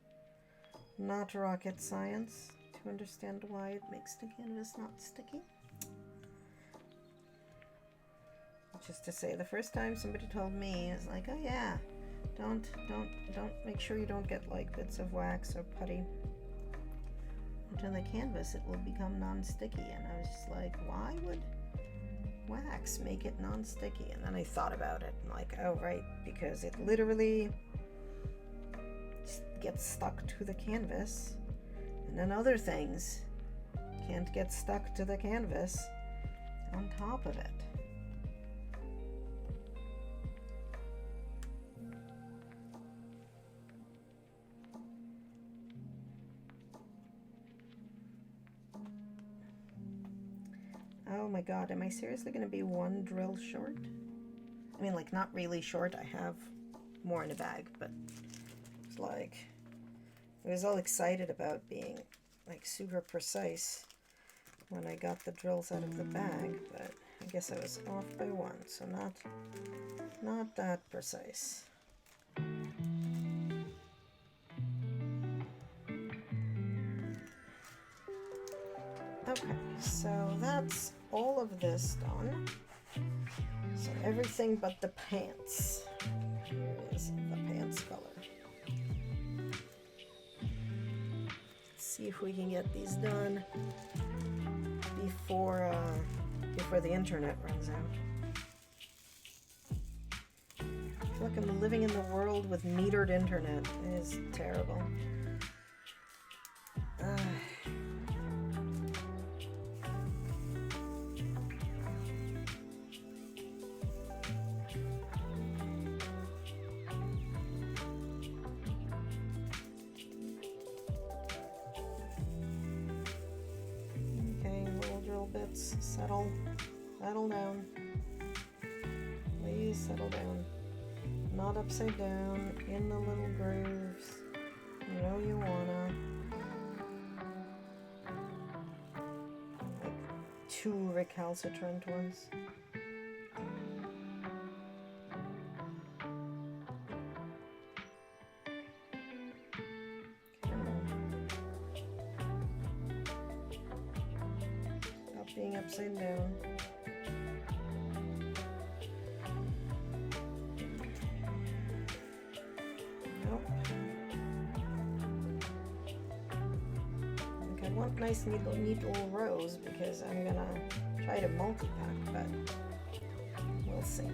[SPEAKER 1] rocket science to understand why it makes the canvas not sticky. Which is to say, the first time somebody told me, it's like, oh yeah, don't make sure you don't get like bits of wax or putty onto the canvas. It will become non-sticky. And I was just like, why would wax make it non-sticky? And then I thought about it, and like, oh right, because it literally just gets stuck to the canvas, and then other things can't get stuck to the canvas on top of it. Oh my god, am I seriously going to be one drill short? I mean, like, not really short. I have more in the bag, but it's like, I was all excited about being like super precise when I got the drills out of the bag, but I guess I was off by one, so not that precise. Okay, so that's all of this done. So everything but the pants. Here is the pants color. Let's see if we can get these done before the internet runs out. I feel like I'm living in the world with metered internet. It is terrible. Settle down. Please settle down. Not upside down, in the little grooves. You know you wanna. Like 2 recalcitrant ones. Stop being upside down. Nice neat little rows, because I'm gonna try to multi-pack, but we'll see.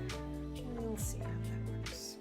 [SPEAKER 1] We'll see how that works.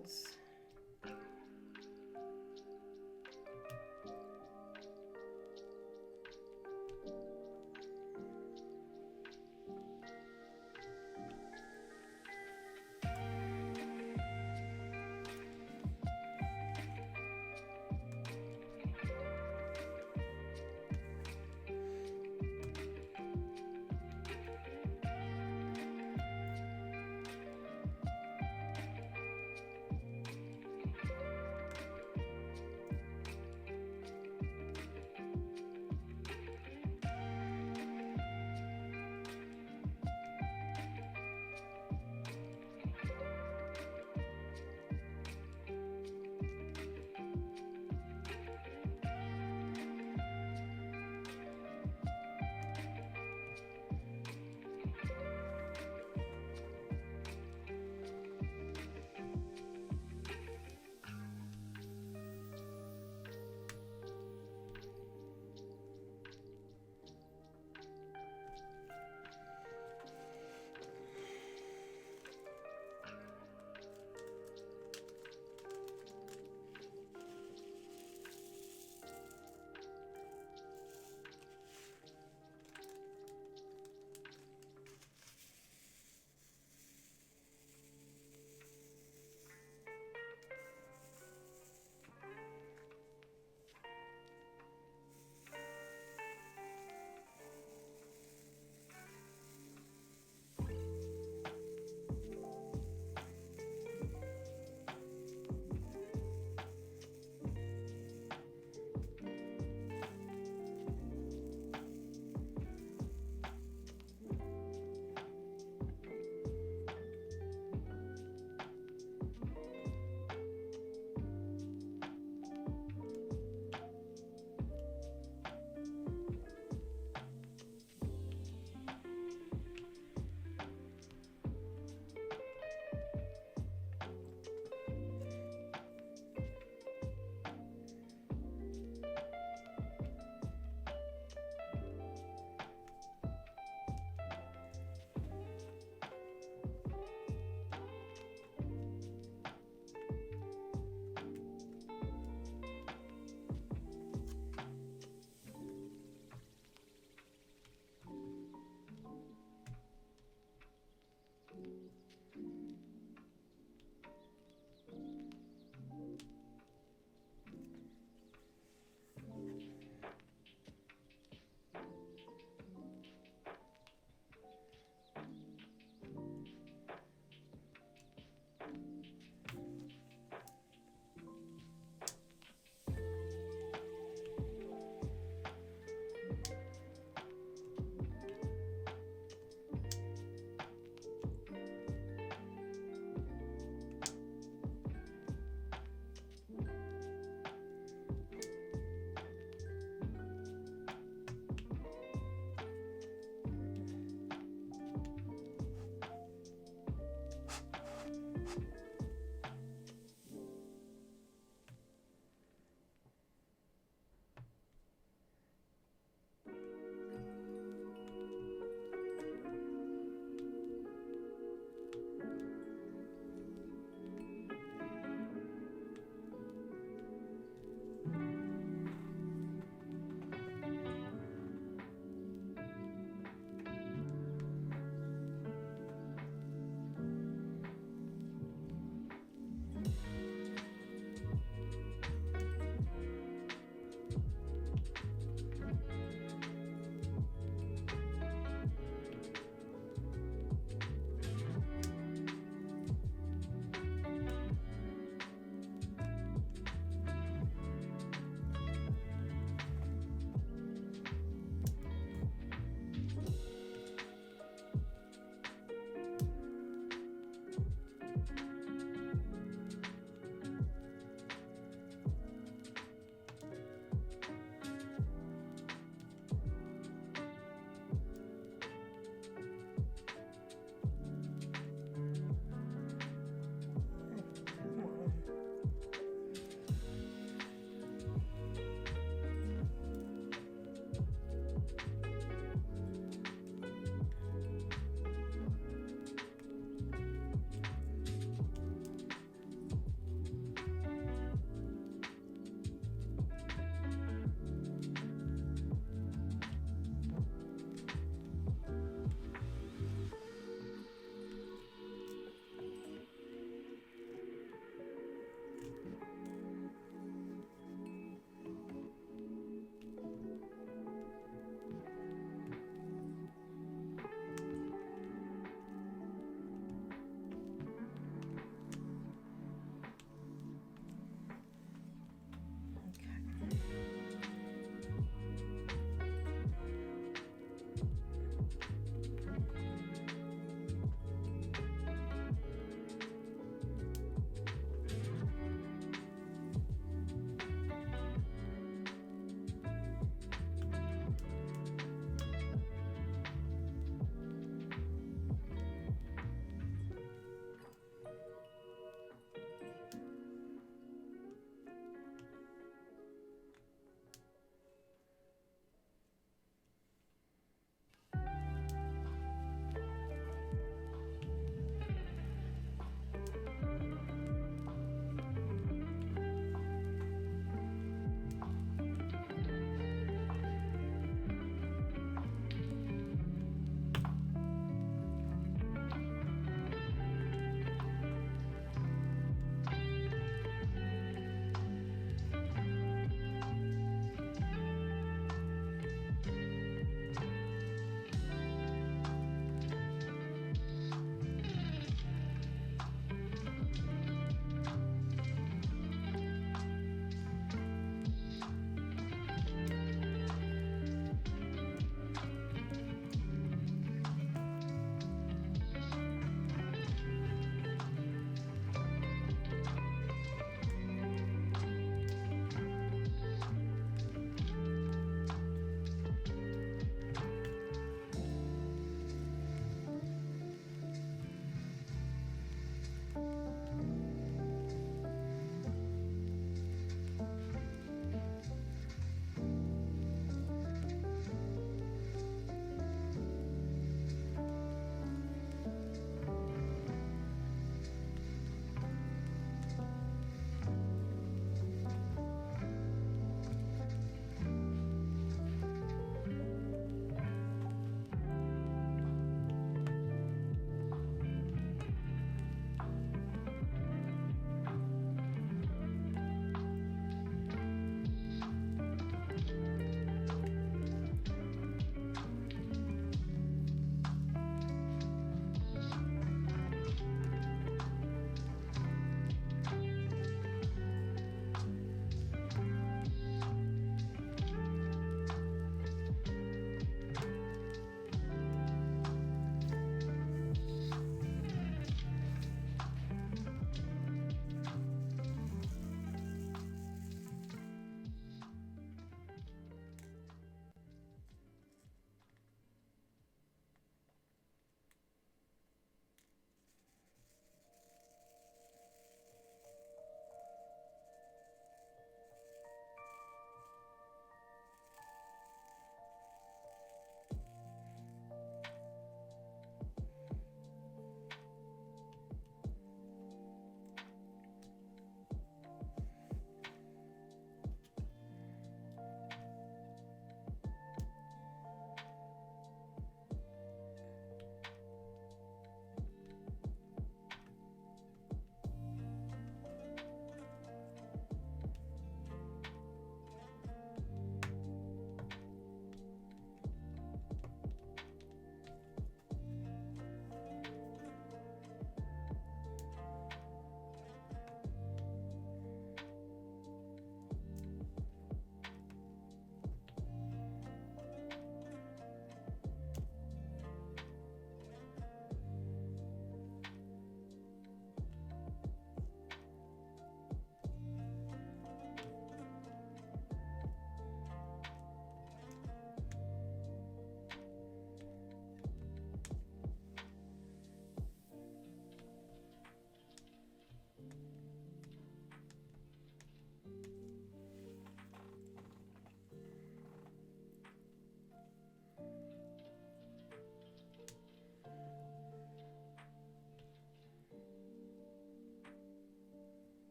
[SPEAKER 1] angles.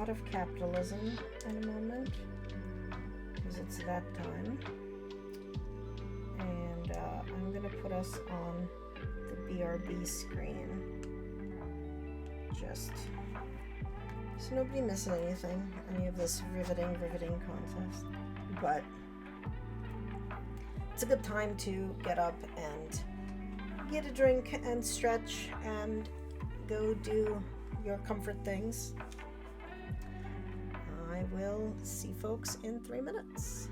[SPEAKER 1] lot of capitalism in a moment, because it's that time. And I'm going to put us on the BRB screen, just so nobody misses any of this riveting contest. But it's a good time to get up and get a drink and stretch and go do your comfort things. I will see folks in 3 minutes.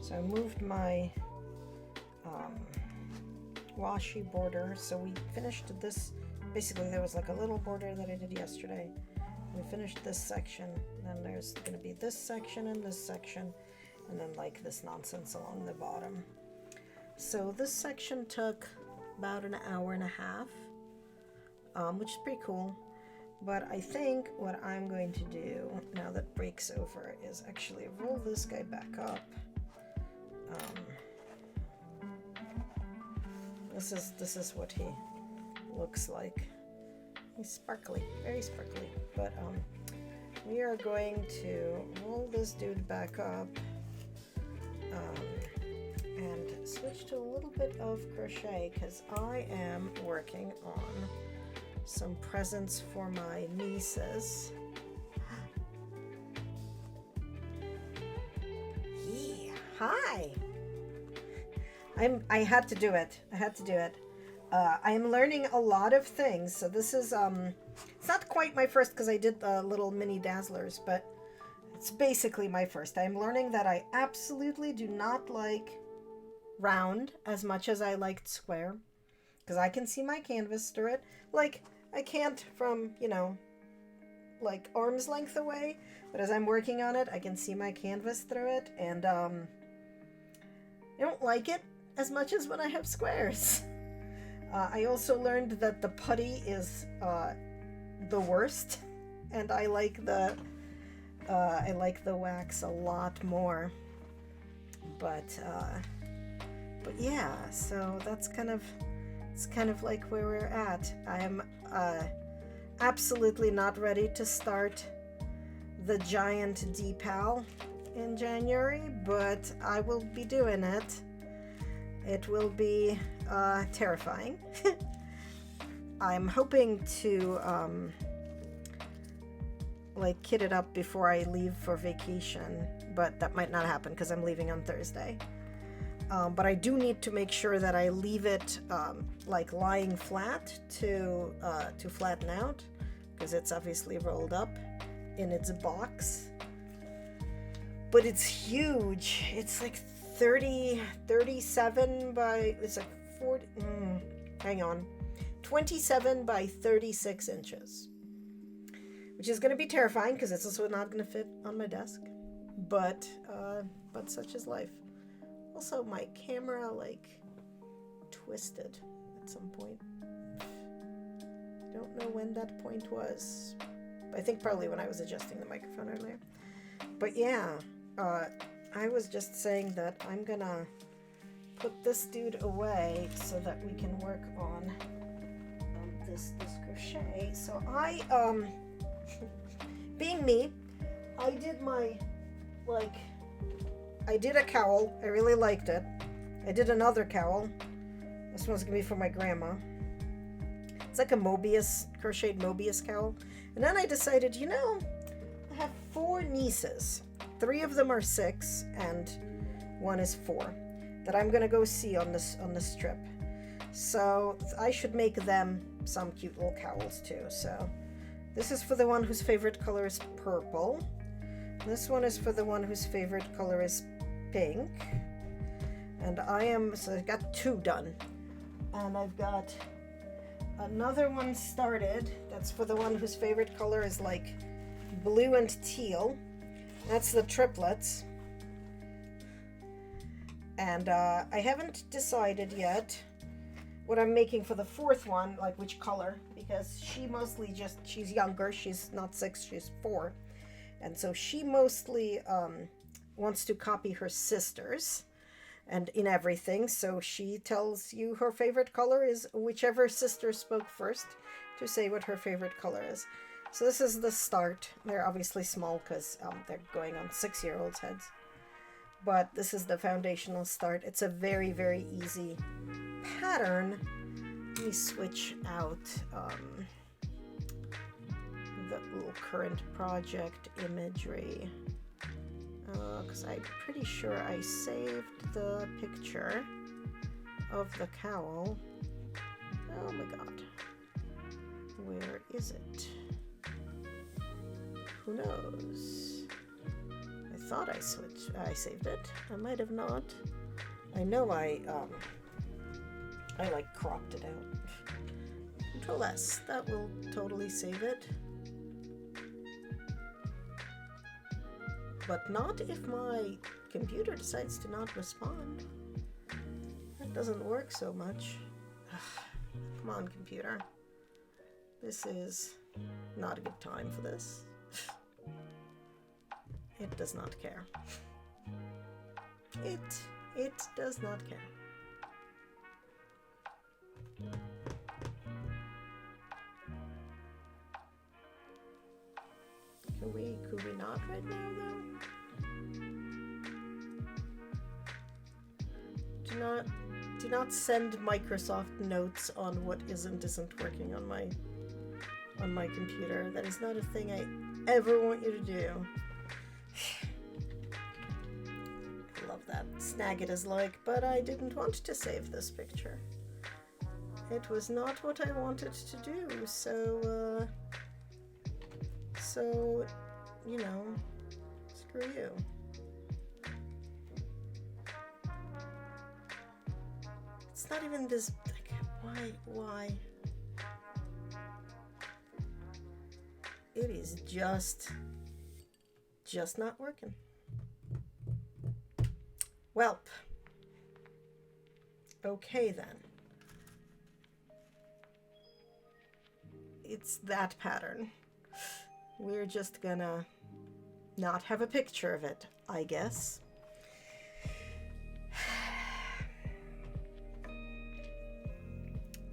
[SPEAKER 1] So I moved my washi border. So we finished this. Basically, there was like a little border that I did yesterday. We finished this section. Then there's going to be this section and this section, and then like this nonsense along the bottom. So this section took about an hour and a half, which is pretty cool. But I think what I'm going to do now that break's over is actually roll this guy back up. This is what he looks like. He's sparkly, very sparkly. But we are going to roll this dude back up and switch to a little bit of crochet because I am working on some presents for my nieces. Yeah, hi. I had to do it. I am learning a lot of things. So this is it's not quite my first because I did the little mini dazzlers, but it's basically my first. I'm learning that I absolutely do not like round as much as I liked square because I can see my canvas through it. Like I can't from, like arm's length away, but as I'm working on it, I can see my canvas through it, and I don't like it as much as when I have squares. I also learned that the putty is the worst, and I like the wax a lot more. But yeah, so it's kind of like where we're at. I'm absolutely not ready to start the giant DPAL in January, but I will be doing it. It will be terrifying. I'm hoping to like kit it up before I leave for vacation, but that might not happen because I'm leaving on Thursday. But I do need to make sure that I leave it like lying flat to flatten out because it's obviously rolled up in its box. But it's huge. It's like 37 by, it's like 40, hang on, 27 by 36 inches, which is going to be terrifying because it's also not going to fit on my desk, but such is life. Also, my camera like twisted at some point. Don't know when that point was, but I think probably when I was adjusting the microphone earlier. But yeah, I was just saying that I'm gonna put this dude away so that we can work on this crochet. So I, being me, I did my, I did a cowl. I really liked it. I did another cowl. This one's gonna be for my grandma. It's like a crocheted Mobius cowl. And then I decided, I have 4 nieces. 3 of them are 6 and 1 is 4 that I'm gonna go see on this trip. So I should make them some cute little cowls too. So this is for the one whose favorite color is purple. This one is for the one whose favorite color is pink. And so I've got 2 done. And I've got another one started. That's for the one whose favorite color is like blue and teal. That's the triplets. And I haven't decided yet what I'm making for the 4th one, like which color, because she's younger. She's not 6, she's 4. And so she mostly wants to copy her sisters and in everything. So she tells you her favorite color is whichever sister spoke first to say what her favorite color is. So this is the start. They're obviously small because they're going on 6-year-olds' heads. But this is the foundational start. It's a very, very easy pattern. Let me switch out the little current project imagery. Because I'm pretty sure I saved the picture of the cowl. Oh my god. Where is it? Who knows? I thought I saved it. I might have not. I know I like cropped it out. Control S, that will totally save it. But not if my computer decides to not respond. That doesn't work so much. Come on, computer. This is not a good time for this. It does not care. It does not care. Could we not right now though? Do not send Microsoft notes on what isn't working on my computer. That is not a thing I ever want you to do. I love that. Snag it as like, but I didn't want to save this picture. It was not what I wanted to do, so you know, screw you. It's not even this, like, why? It is just not working. Welp. Okay then. It's that pattern. We're just gonna not have a picture of it, I guess.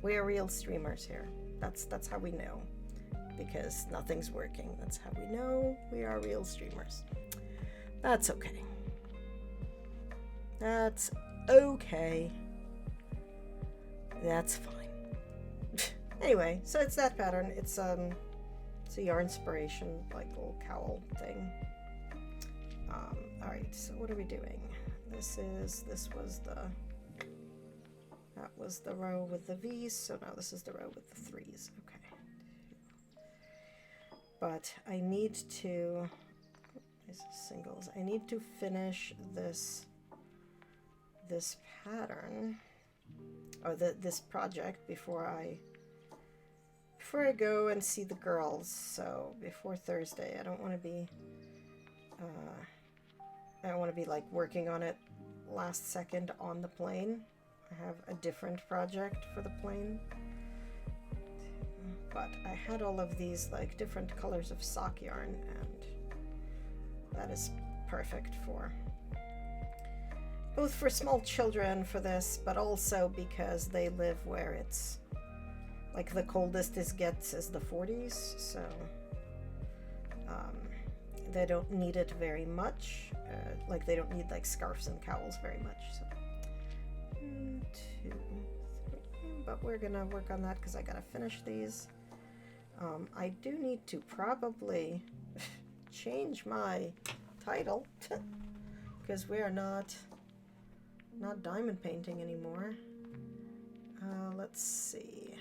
[SPEAKER 1] We're real streamers here. That's how we know. Because nothing's working. That's how we know we are real streamers. That's okay. That's okay. That's fine. Anyway, so it's that pattern. It's a yarn inspiration, like little cowl thing. Alright, so what are we doing? That was the row with the V's, so now this is the row with the 3's. Okay. But I need to, this is singles, I need to finish this pattern, or this project before I go and see the girls. So before Thursday, I don't want to be like working on it last second on the plane. I have a different project for the plane. But I had all of these like different colors of sock yarn, and that is perfect for both for small children for this, but also because they live where it's like the coldest it gets is the 40s, so they don't need it very much. Like they don't need like scarves and cowls very much. So 1, 2, 3, but we're gonna work on that because I gotta finish these. I do need to probably change my title because we are not diamond painting anymore. Let's see.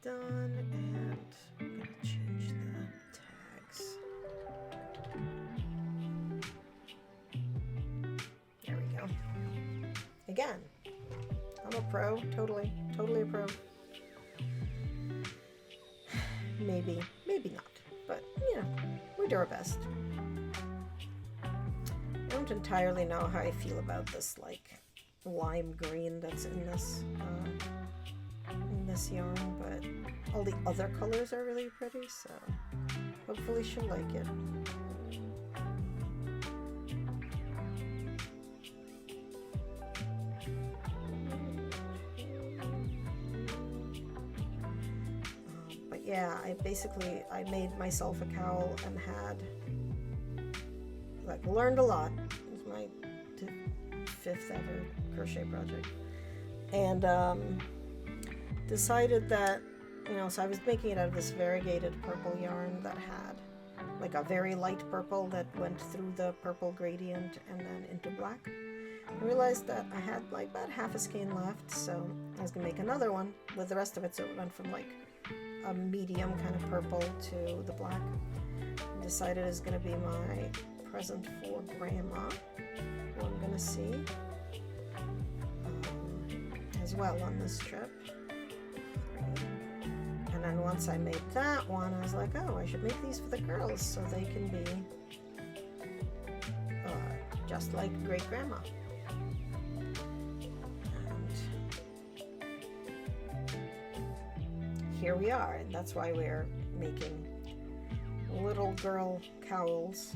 [SPEAKER 1] Done, and I'm gonna change the tags. There we go. Again, I'm a pro, totally a pro. Maybe not, but you know, we do our best. I don't entirely know how I feel about this like lime green that's in this yarn, but all the other colors are really pretty, so hopefully she'll like it. But yeah, I made myself a cowl and had like learned a lot. It was my 5th ever crochet project, and decided that, you know, so I was making it out of this variegated purple yarn that had like a very light purple that went through the purple gradient and then into black. I realized that I had like about half a skein left, so I was gonna make another one with the rest of it, so it went from like a medium kind of purple to the black. I decided it's gonna be my present for Grandma, who I'm gonna see as well on this trip. And then once I made that one, I was like, oh, I should make these for the girls so they can be just like Great Grandma. Here we are, and that's why we're making little girl cowls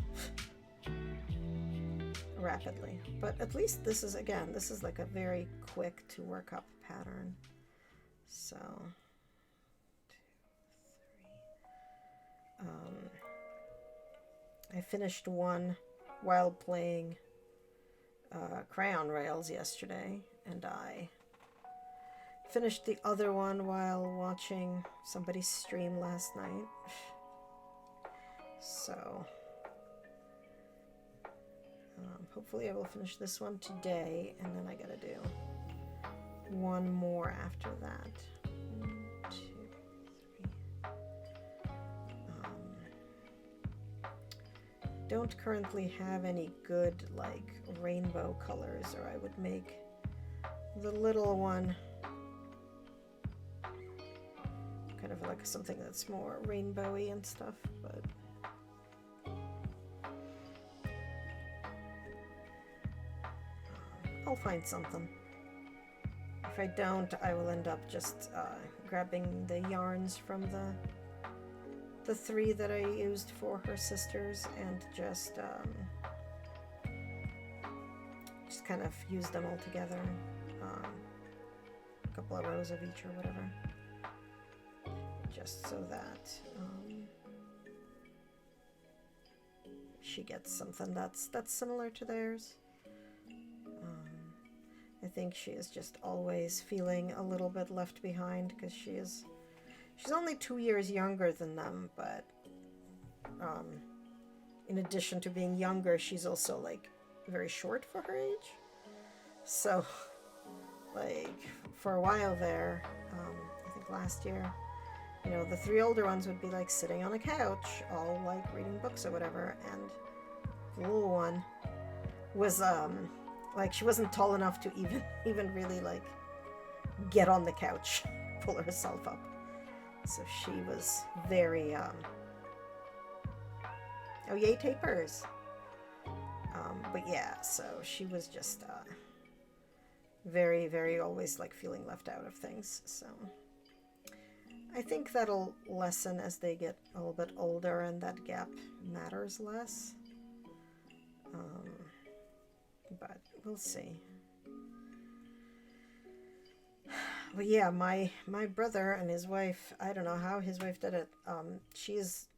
[SPEAKER 1] rapidly. But at least this is, again, this is like a very quick to work up pattern. So, 2, 3. I finished one while playing crayon rails yesterday, and I finished the other one while watching somebody's stream last night. So, hopefully I will finish this one today, and then I gotta do one more after that. 1, 2, 3. Don't currently have any good, like, rainbow colors, or I would make the little one kind of like something that's more rainbowy and stuff, but I'll find something. If I don't, I will end up just grabbing the yarns from the 3 that I used for her sisters and just kind of use them all together, a couple of rows of each or whatever, just so that she gets something that's similar to theirs. I think she is just always feeling a little bit left behind because she's only 2 years younger than them, but in addition to being younger, she's also like very short for her age. So like for a while there, I think last year, you know, the 3 older ones would be like sitting on a couch, all like reading books or whatever, and the little one was like she wasn't tall enough to even really like get on the couch, pull herself up. So she was very oh yay tapers. But yeah, so she was just very, very always like feeling left out of things. So I think that'll lessen as they get a little bit older and that gap matters less. But we'll see. But yeah, my brother and his wife, I don't know how his wife did it. She's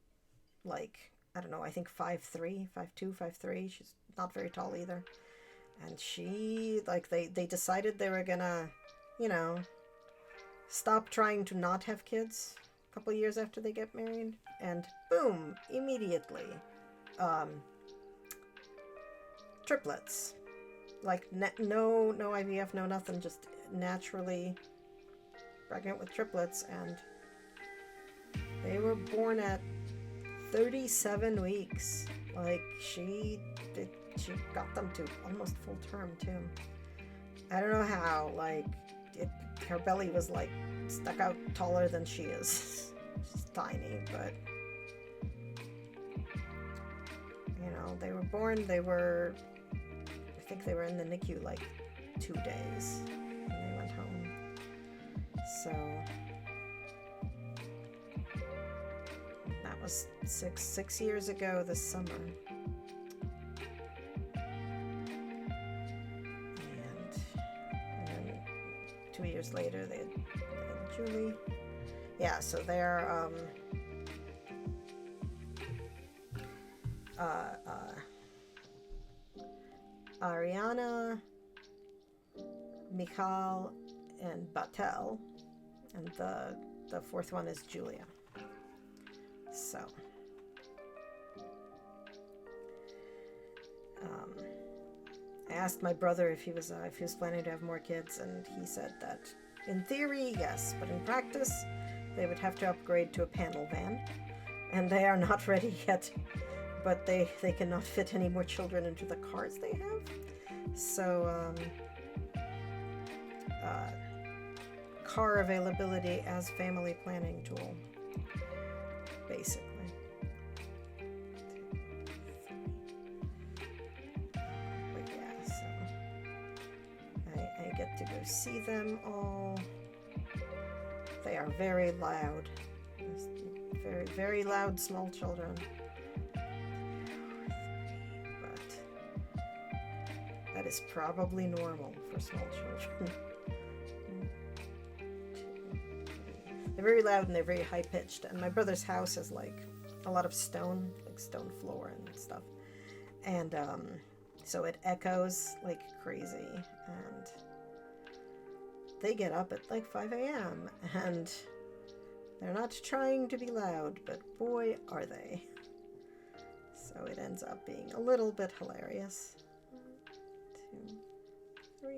[SPEAKER 1] like, I don't know, I think 5'3", 5'2", 5'3". She's not very tall either. And she, like, they decided they were gonna, you know, stop trying to not have kids a couple years after they get married. And boom, immediately, triplets. Like, no IVF, no nothing, just naturally pregnant with triplets, and they were born at 37 weeks. Like, she got them to almost full term, too. I don't know how, like, her belly was, like, stuck out taller than she is. She's tiny, but, you know, they were born, I think they were in the NICU like 2 days and they went home. So that was six years ago this summer. And then 2 years later they had Julie. Yeah, so they're Ariana, Michal, and Batel, and the 4th one is Julia. So asked my brother if he was planning to have more kids, and he said that in theory, yes, but in practice, they would have to upgrade to a panel van, and they are not ready yet. But they cannot fit any more children into the cars they have. So, car availability as family planning tool, basically. But yeah, so I get to go see them all. They are very loud. Very, very loud small children. But that is probably normal for small children. They're very loud and they're very high pitched. And my brother's house is like a lot of stone, like stone floor and stuff. And so it echoes like crazy. And they get up at like 5 a.m. and they're not trying to be loud, but boy, are they. So it ends up being a little bit hilarious. 1, 2, 3.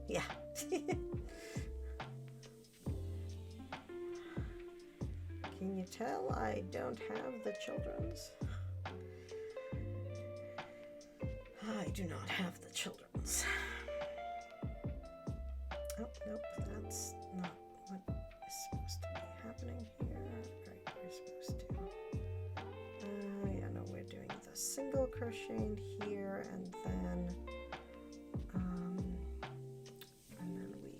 [SPEAKER 1] Yeah. Can you tell I don't have the children's? I do not have the children's. Oh, nope, that's not what is supposed to be happening here. Right, we're supposed to. Yeah, no, we're doing the single crocheting here, and then we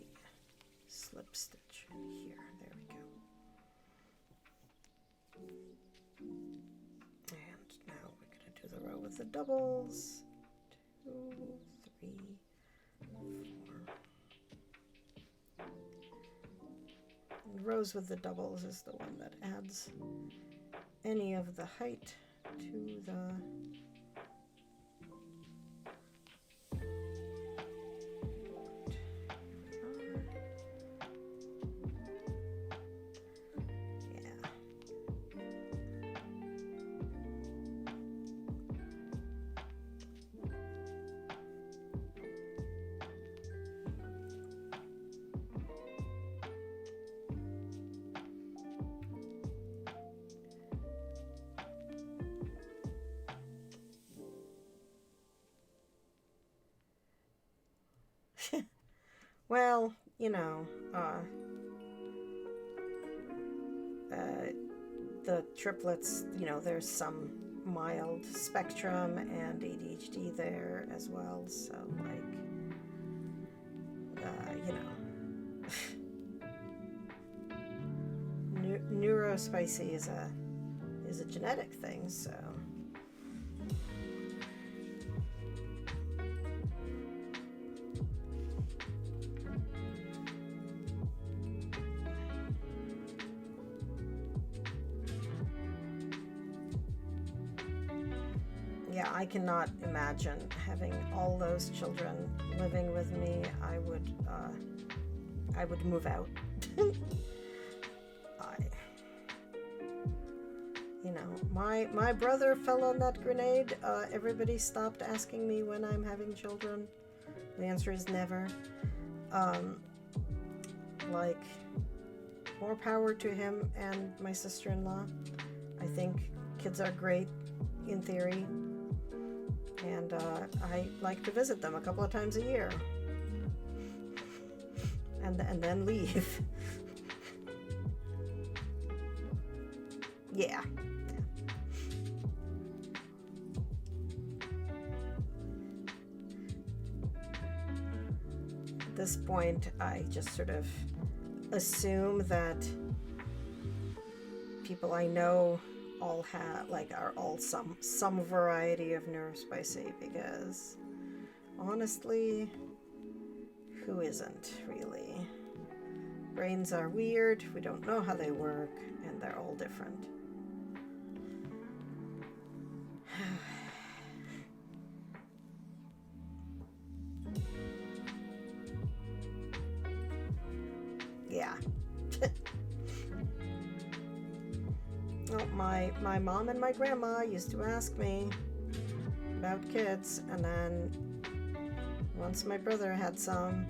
[SPEAKER 1] slip stitch here. There we go. And now we're going to do the row with the doubles. 2, 3, 4. And rows with the doubles is the one that adds any of the height to the well, you know, the triplets, you know, there's some mild spectrum and ADHD there as well, so, like, you know, neurospicy is a genetic thing, so. Yeah, I cannot imagine having all those children living with me. I would move out. You know, my brother fell on that grenade. Everybody stopped asking me when I'm having children. The answer is never. Like, more power to him and my sister-in-law. I think kids are great in theory. And I like to visit them a couple of times a year. And then leave. Yeah. At this point, I just sort of assume that people I know all have, like, are all some variety of neurospicy, because honestly, who isn't really? Brains are weird, we don't know how they work, and they're all different. Yeah. Well, my mom and my grandma used to ask me about kids, and then once my brother had some,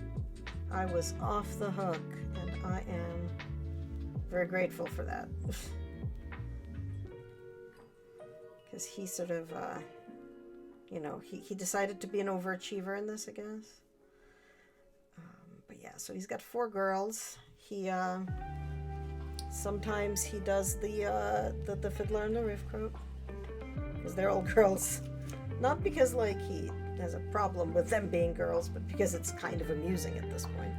[SPEAKER 1] I was off the hook, and I am very grateful for that. Because he sort of, he decided to be an overachiever in this, I guess. But yeah, so he's got 4 girls. He, sometimes he does the Fiddler and the Riffcoat, because they're all girls. Not because, like, he has a problem with them being girls, but because it's kind of amusing at this point.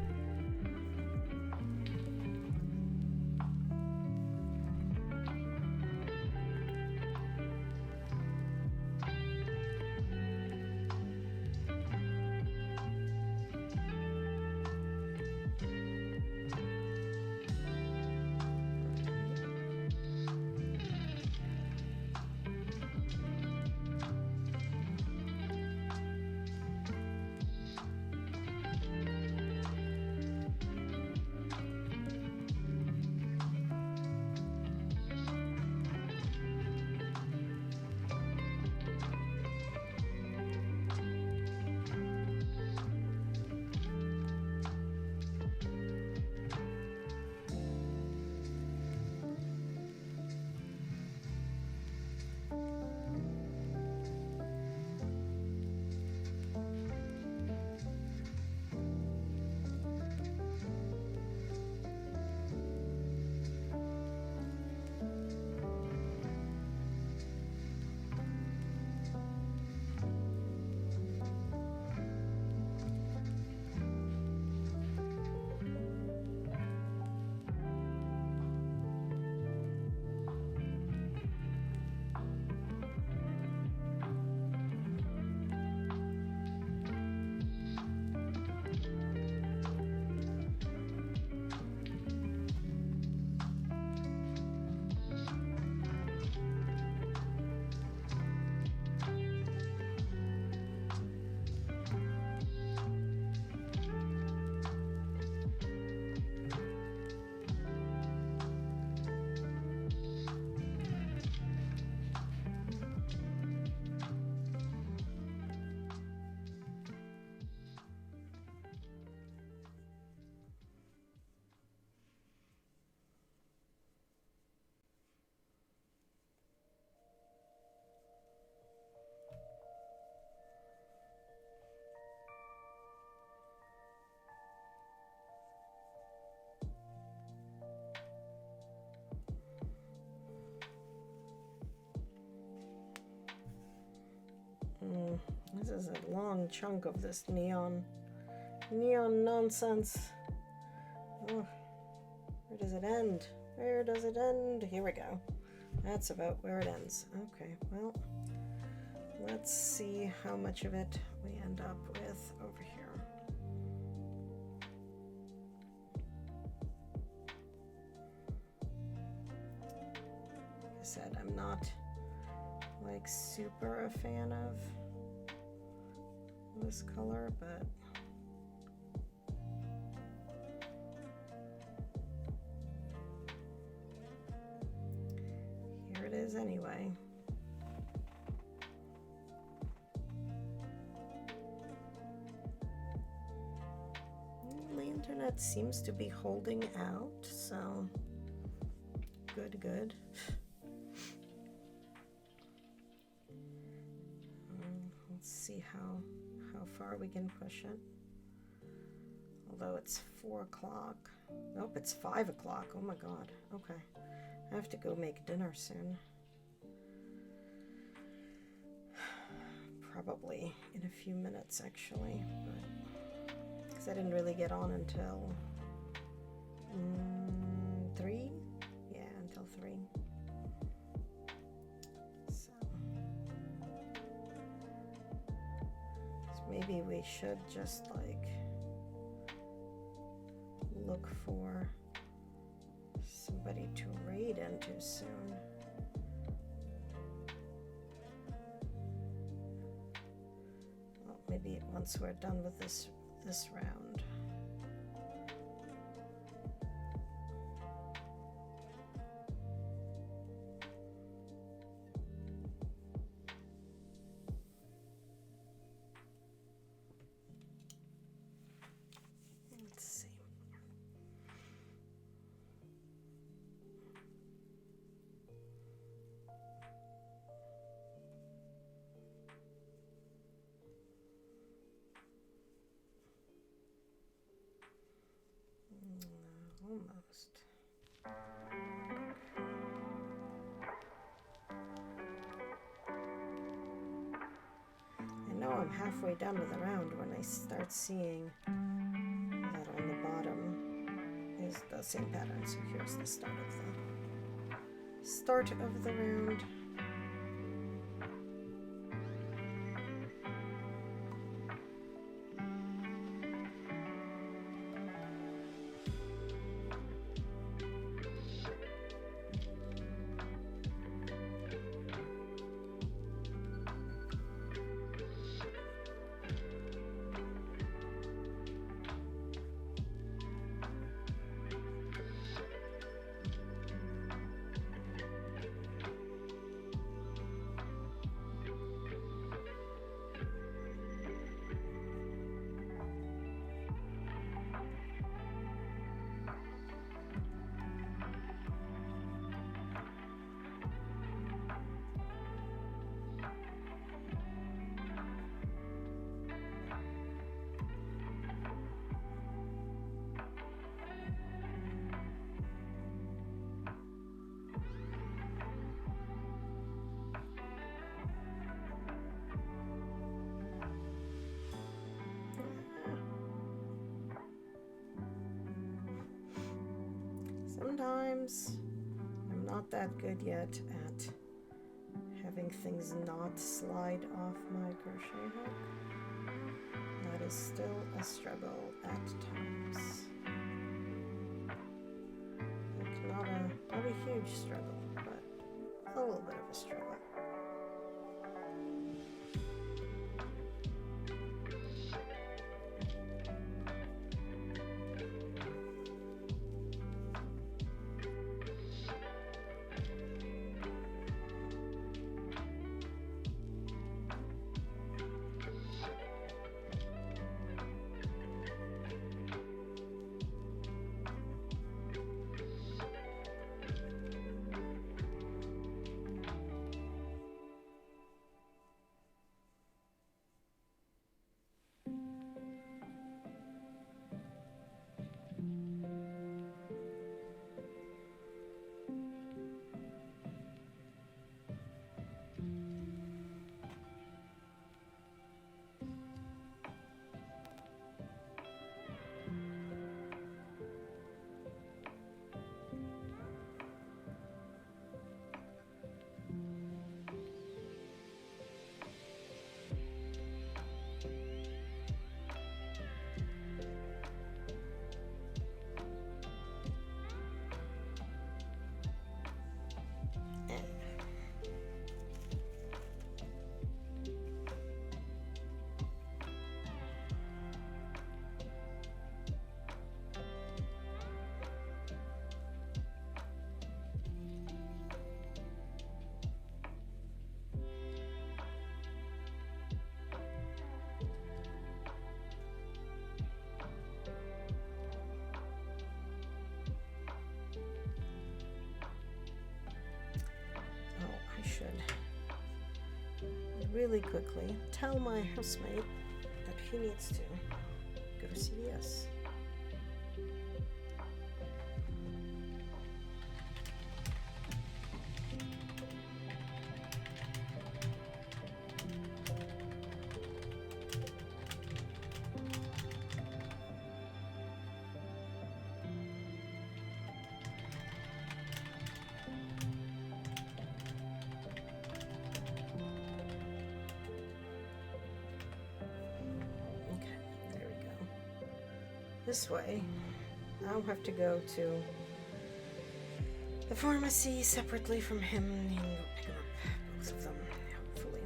[SPEAKER 1] This is a long chunk of this neon nonsense. Oh, where does it end? Where does it end? Here we go. That's about where it ends. Okay, well, let's see how much of it we end up with over here. Like I said, I'm not like super a fan of this color, but here it is anyway. The internet seems to be holding out, so good. Let's see how far we can push it. Although it's 4 o'clock. Nope, it's 5 o'clock. Oh my god. Okay. I have to go make dinner soon. Probably in a few minutes, actually. Because I didn't really get on until maybe we should just like look for somebody to raid into soon. Well, maybe once we're done with this round. Almost. I know I'm halfway done with the round when I start seeing that on the bottom is the same pattern. So here's the start of the round. Sometimes I'm not that good yet at having things not slide off my crochet hook. That is still a struggle at times. Like not a huge struggle, but a little bit of a struggle. Really quickly tell my housemate that he needs to go to CVS. this way, I'll have to go to the pharmacy separately from him and go pick up both of them, hopefully.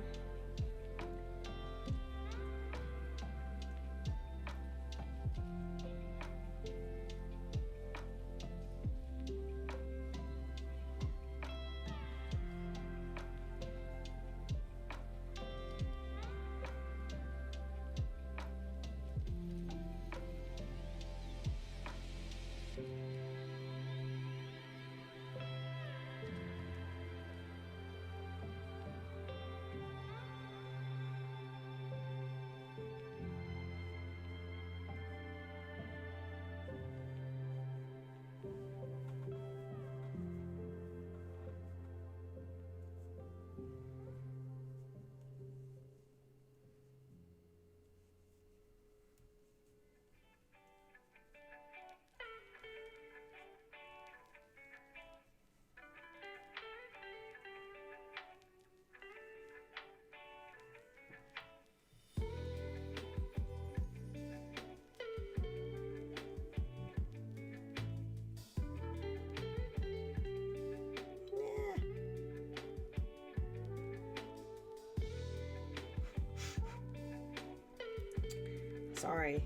[SPEAKER 1] Sorry,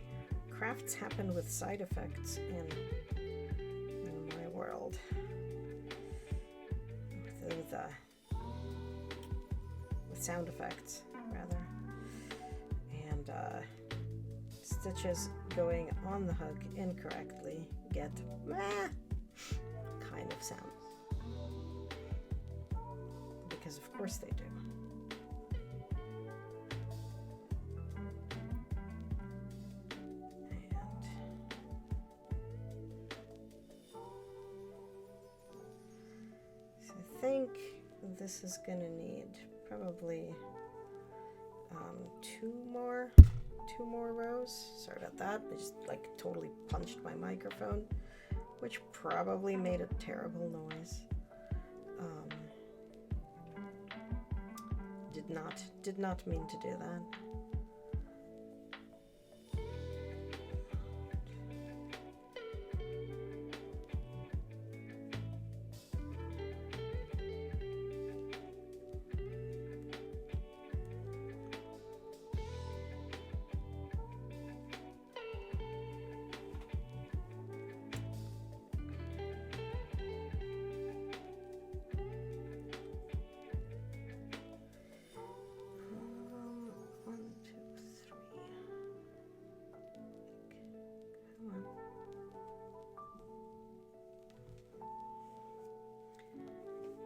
[SPEAKER 1] crafts happen with side effects in my world. With sound effects, rather. And stitches going on the hook incorrectly get kind of sound. Because of course they do. I think this is gonna need probably two more rows. Sorry about that. I just like totally punched my microphone, which probably made a terrible noise. Did not mean to do that.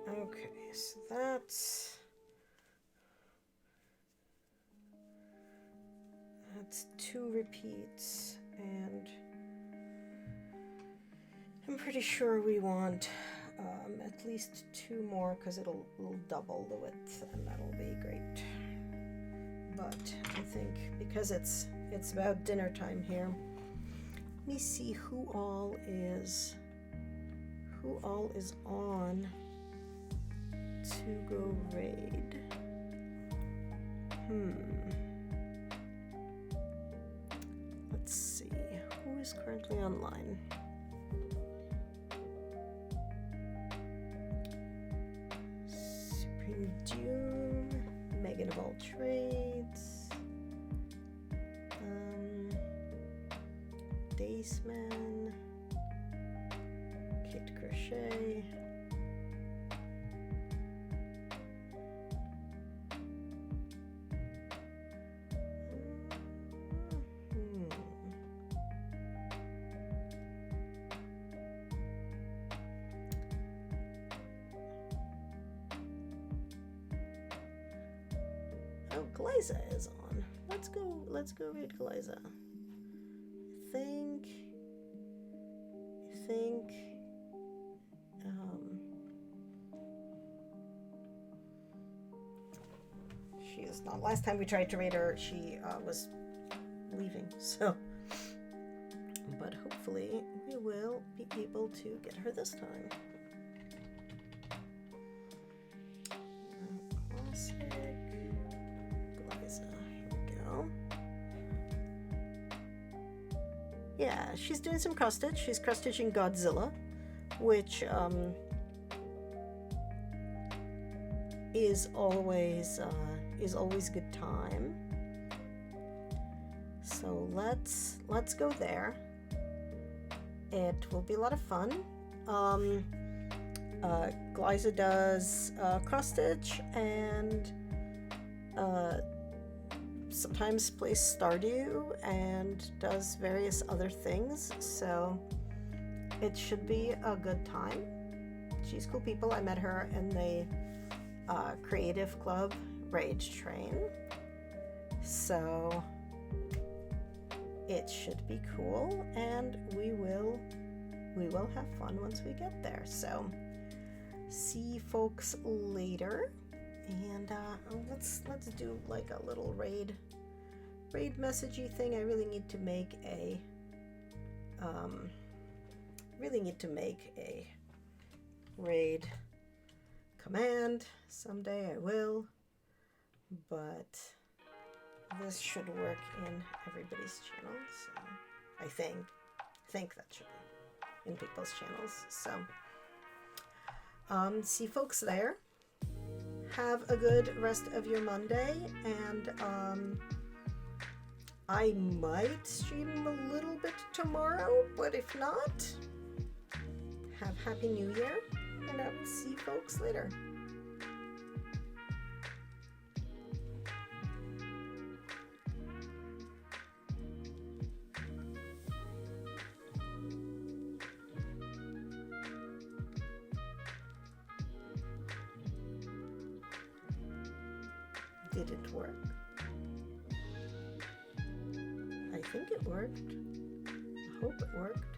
[SPEAKER 1] Okay, so that's 2 repeats, and I'm pretty sure we want at least 2 more because it'll double the width, and that'll be great. But I think because it's about dinner time here, let me see who all is on to go raid. Let's see, who is currently online? Supreme Doom, Megan of all trades, Daceman, Kate Crochet, Glyza is on. Let's go read Glyza. I think she is not. Last time we tried to raid her, she was leaving, so but hopefully we will be able to get her this time. Classic. Here we go. yeah, she's doing some cross stitch. She's cross stitching Godzilla, which is always good time. So let's go there. It will be a lot of fun. Glyza does cross stitch and sometimes plays Stardew and does various other things, so it should be a good time. She's cool people. I met her in the creative club Rage Train, so it should be cool, and we will have fun once we get there. So see folks later, and let's do like a little raid messagey thing. I really need to make a raid command. Someday I will, but this should work in everybody's channel, so I think that should be in people's channels. So see folks there. Have a good rest of your Monday, and I might stream a little bit tomorrow, but if not, have Happy New Year, and I will see folks later. Did it work? I think it worked. I hope it worked.